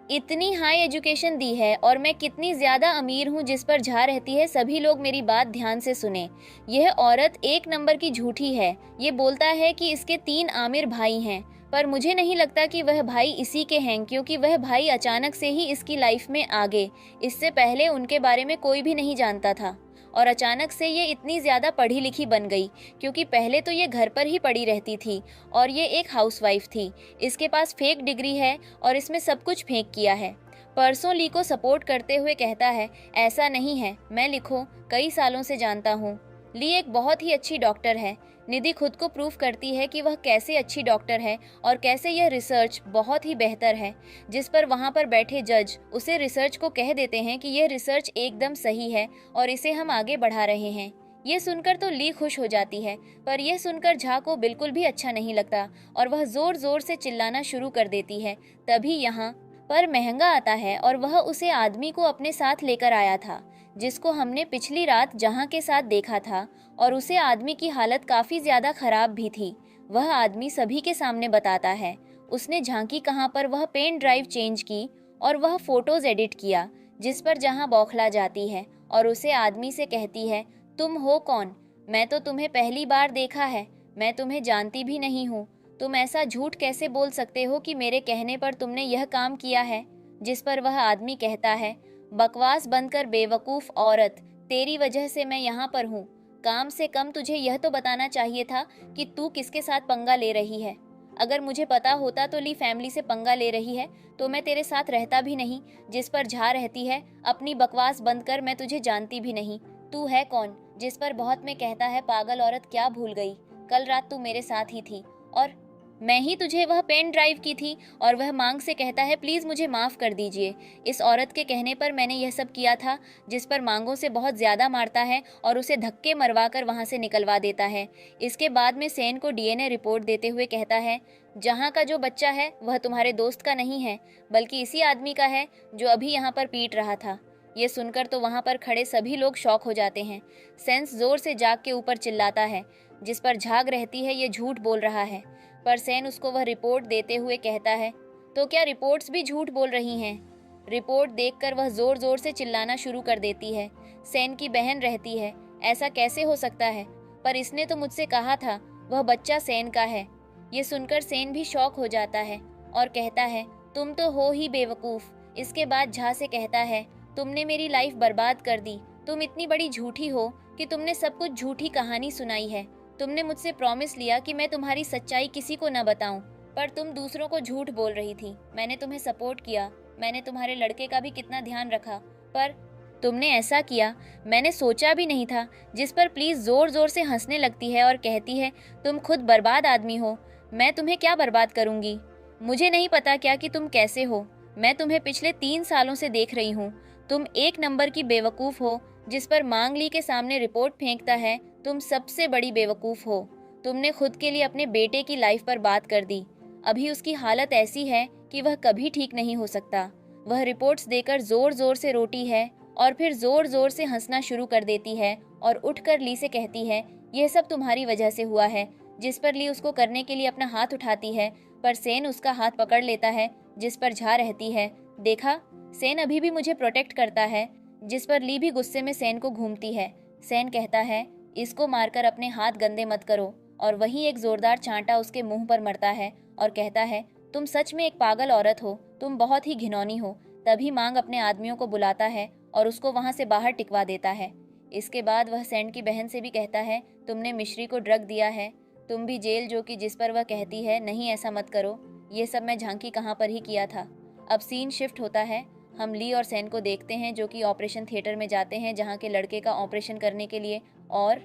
इतनी हाई एजुकेशन दी है और मैं कितनी ज़्यादा अमीर हूँ। जिस पर झा रहती है सभी लोग मेरी बात ध्यान से सुने, यह औरत एक नंबर की झूठी है। ये बोलता है कि इसके 3 आमिर भाई हैं, पर मुझे नहीं लगता कि वह भाई इसी के हैं, क्योंकि वह भाई अचानक से ही इसकी लाइफ में आ गए। इससे पहले उनके बारे में कोई भी नहीं जानता था और अचानक से ये इतनी ज़्यादा पढ़ी लिखी बन गई, क्योंकि पहले तो ये घर पर ही पड़ी रहती थी और ये एक हाउसवाइफ थी। इसके पास फेक डिग्री है और इसमें सब कुछ फेक किया है। परसों ली को सपोर्ट करते हुए कहता है ऐसा नहीं है, मैं लिखो कई सालों से जानता हूँ। ली एक बहुत ही अच्छी डॉक्टर है। निधि खुद को प्रूव करती है कि वह कैसे अच्छी डॉक्टर है और कैसे यह रिसर्च बहुत ही बेहतर है। जिस पर वहाँ पर बैठे जज उसे रिसर्च को कह देते हैं कि यह रिसर्च एकदम सही है और इसे हम आगे बढ़ा रहे हैं। ये सुनकर तो ली खुश हो जाती है, पर यह सुनकर झा को बिल्कुल भी अच्छा नहीं लगता और वह जोर जोर से चिल्लाना शुरू कर देती है। तभी यहाँ पर महंगा आता है और वह उसे आदमी को अपने साथ लेकर आया था जिसको हमने पिछली रात जहां के साथ देखा था, और उसे आदमी की हालत काफ़ी ज़्यादा ख़राब भी थी। वह आदमी सभी के सामने बताता है उसने झांकी कहाँ पर वह पेन ड्राइव चेंज की और वह फ़ोटोज़ एडिट किया। जिस पर जहां बौखला जाती है और उसे आदमी से कहती है तुम हो कौन, मैं तो तुम्हें पहली बार देखा है, मैं तुम्हें जानती भी नहीं हूँ, तुम ऐसा झूठ कैसे बोल सकते हो कि मेरे कहने पर तुमने यह काम किया है। जिस पर वह आदमी कहता है बकवास बंद कर बेवकूफ़ औरत, तेरी वजह से मैं यहाँ पर हूँ। काम से कम तुझे यह तो बताना चाहिए था कि तू किसके साथ पंगा ले रही है। अगर मुझे पता होता तो ली फैमिली से पंगा ले रही है तो मैं तेरे साथ रहता भी नहीं। जिस पर झा रहती है अपनी बकवास बंद कर, मैं तुझे जानती भी नहीं, तू है कौन। जिस पर बहुत में कहता है पागल औरत क्या भूल गई, कल रात तू मेरे साथ ही थी और मैं ही तुझे वह पेन ड्राइव की थी। और वह मांग से कहता है, प्लीज़ मुझे माफ़ कर दीजिए। इस औरत के कहने पर मैंने यह सब किया था, जिस पर मांगों से बहुत ज़्यादा मारता है और उसे धक्के मरवा कर वहाँ से निकलवा देता है। इसके बाद में सेन को डीएनए रिपोर्ट देते हुए कहता है, जहाँ का जो बच्चा है वह तुम्हारे दोस्त का नहीं है, बल्कि इसी आदमी का है जो अभी यहाँ पर पीट रहा था। ये सुनकर तो वहाँ पर खड़े सभी लोग शॉक हो जाते हैं। सेंस जोर से जाग के ऊपर चिल्लाता है, जिस पर झाग रहती है ये झूठ बोल रहा है। पर सेन उसको वह रिपोर्ट देते हुए कहता है, तो क्या रिपोर्ट्स भी झूठ बोल रही हैं? रिपोर्ट देखकर वह जोर जोर से चिल्लाना शुरू कर देती है। सेन की बहन रहती है, ऐसा कैसे हो सकता है? पर इसने तो मुझसे कहा था वह बच्चा सेन का है। ये सुनकर सेन भी शॉक हो जाता है और कहता है, तुम तो हो ही बेवकूफ़। इसके बाद झा से कहता है, तुमने मेरी लाइफ बर्बाद कर दी। तुम इतनी बड़ी झूठी हो कि तुमने सब कुछ झूठी कहानी सुनाई है। तुमने मुझसे प्रॉमिस लिया कि मैं तुम्हारी सच्चाई किसी को न बताऊं, पर तुम दूसरों को झूठ बोल रही थी। मैंने तुम्हें सपोर्ट किया, मैंने तुम्हारे लड़के का भी कितना ध्यान रखा, पर तुमने ऐसा किया मैंने सोचा भी नहीं था। जिस पर प्लीज़ ज़ोर ज़ोर से हंसने लगती है और कहती है, तुम खुद बर्बाद आदमी हो, मैं तुम्हें क्या बर्बाद करूंगी? मुझे नहीं पता क्या कि तुम कैसे हो। मैं तुम्हें पिछले 3 सालों से देख रही हूँ। तुम एक नंबर की बेवकूफ़ हो। जिस पर मांगली के सामने रिपोर्ट फेंकता है, तुम सबसे बड़ी बेवकूफ़ हो। तुमने खुद के लिए अपने बेटे की लाइफ पर बात कर दी। अभी उसकी हालत ऐसी है कि वह कभी ठीक नहीं हो सकता। वह रिपोर्ट्स देकर ज़ोर ज़ोर से रोती है और फिर ज़ोर ज़ोर से हंसना शुरू कर देती है और उठकर ली से कहती है, यह सब तुम्हारी वजह से हुआ है। जिस पर ली उसको करने के लिए अपना हाथ उठाती है, पर सेन उसका हाथ पकड़ लेता है, जिस पर झा रहती है, देखा सेन अभी भी मुझे प्रोटेक्ट करता है। जिस पर ली भी गुस्से में सेन को घूमती है। सेन कहता है, इसको मारकर अपने हाथ गंदे मत करो, और वहीं एक जोरदार चांटा उसके मुंह पर मरता है और कहता है, तुम सच में एक पागल औरत हो, तुम बहुत ही घिनौनी हो। तभी मांग अपने आदमियों को बुलाता है और उसको वहां से बाहर टिकवा देता है। इसके बाद वह सेन की बहन से भी कहता है, तुमने मिश्री को ड्रग दिया है, तुम भी जेल। जो कि जिस पर वह कहती है, नहीं ऐसा मत करो, ये सब मैं झांकी कहाँ पर ही किया था। अब सीन शिफ्ट होता है। हम ली और सेन को देखते हैं जो कि ऑपरेशन थिएटर में जाते हैं जहाँ के लड़के का ऑपरेशन करने के लिए। और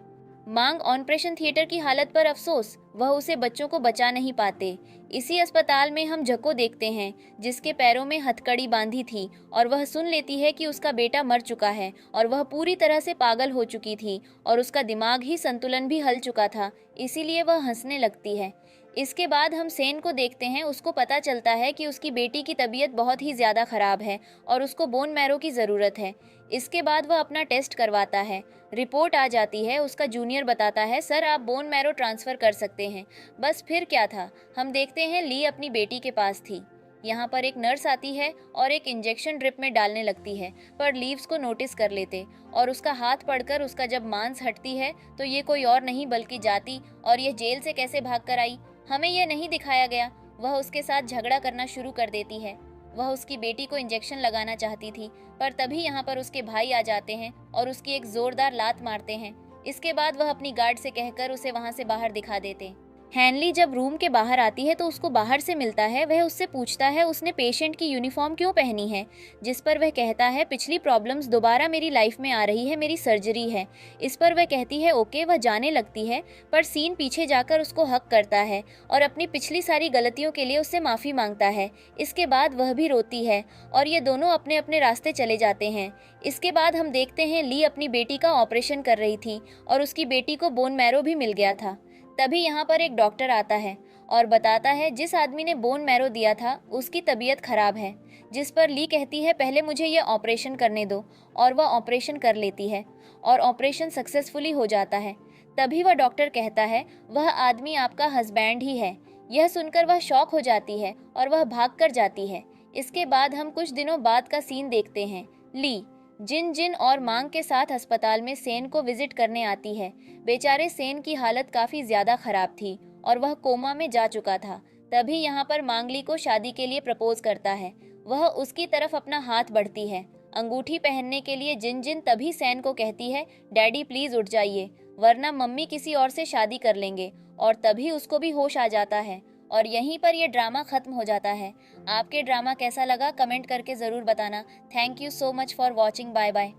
मांग ऑपरेशन थिएटर की हालत पर अफसोस, वह उसे बच्चों को बचा नहीं पाते। इसी अस्पताल में हम जको देखते हैं जिसके पैरों में हथकड़ी बांधी थी और वह सुन लेती है कि उसका बेटा मर चुका है और वह पूरी तरह से पागल हो चुकी थी और उसका दिमाग ही संतुलन भी हल चुका था, इसीलिए वह हंसने लगती है। इसके बाद हम सेन को देखते हैं। उसको पता चलता है कि उसकी बेटी की तबीयत बहुत ही ज़्यादा ख़राब है और उसको बोन मैरो की ज़रूरत है। इसके बाद वह अपना टेस्ट करवाता है। रिपोर्ट आ जाती है। उसका जूनियर बताता है, सर आप बोन मैरो ट्रांसफ़र कर सकते हैं। बस फिर क्या था, हम देखते हैं ली अपनी बेटी के पास थी। यहाँ पर एक नर्स आती है और एक इंजेक्शन ड्रिप में डालने लगती है, पर लीव्स को नोटिस कर लेते और उसका हाथ पड़कर उसका जब मांस हटती है तो ये कोई और नहीं बल्कि जाती, और ये जेल से कैसे भाग कर आई हमें यह नहीं दिखाया गया। वह उसके साथ झगड़ा करना शुरू कर देती है। वह उसकी बेटी को इंजेक्शन लगाना चाहती थी, पर तभी यहाँ पर उसके भाई आ जाते हैं और उसकी एक जोरदार लात मारते हैं। इसके बाद वह अपनी गार्ड से कहकर उसे वहाँ से बाहर दिखा देते। हैनली जब रूम के बाहर आती है तो उसको बाहर से मिलता है। वह उससे पूछता है उसने पेशेंट की यूनिफॉर्म क्यों पहनी है, जिस पर वह कहता है पिछली प्रॉब्लम्स दोबारा मेरी लाइफ में आ रही है, मेरी सर्जरी है। इस पर वह कहती है ओके। वह जाने लगती है, पर सीन पीछे जाकर उसको हक करता है और अपनी पिछली सारी गलतियों के लिए उससे माफ़ी मांगता है। इसके बाद वह भी रोती है और ये दोनों अपने अपने रास्ते चले जाते हैं। इसके बाद हम देखते हैं ली अपनी बेटी का ऑपरेशन कर रही थी और उसकी बेटी को बोन मैरो भी मिल गया था। तभी यहाँ पर एक डॉक्टर आता है और बताता है जिस आदमी ने बोन मैरो दिया था उसकी तबीयत खराब है। जिस पर ली कहती है पहले मुझे ये ऑपरेशन करने दो, और वह ऑपरेशन कर लेती है और ऑपरेशन सक्सेसफुली हो जाता है। तभी वह डॉक्टर कहता है वह आदमी आपका हस्बैंड ही है। यह सुनकर वह शॉक हो जाती है और वह भाग कर जाती है। इसके बाद हम कुछ दिनों बाद का सीन देखते हैं। ली जिन जिन और मांग के साथ अस्पताल में सेन को विजिट करने आती है। बेचारे सेन की हालत काफ़ी ज़्यादा ख़राब थी और वह कोमा में जा चुका था। तभी यहाँ पर मांगली को शादी के लिए प्रपोज करता है। वह उसकी तरफ अपना हाथ बढ़ती है अंगूठी पहनने के लिए। जिन जिन तभी सेन को कहती है डैडी प्लीज़ उठ जाइए, वरना मम्मी किसी और से शादी कर लेंगे, और तभी उसको भी होश आ जाता है और यहीं पर यह ड्रामा ख़त्म हो जाता है। आपके ड्रामा कैसा लगा कमेंट करके ज़रूर बताना। Thank you so much for watching. Bye bye.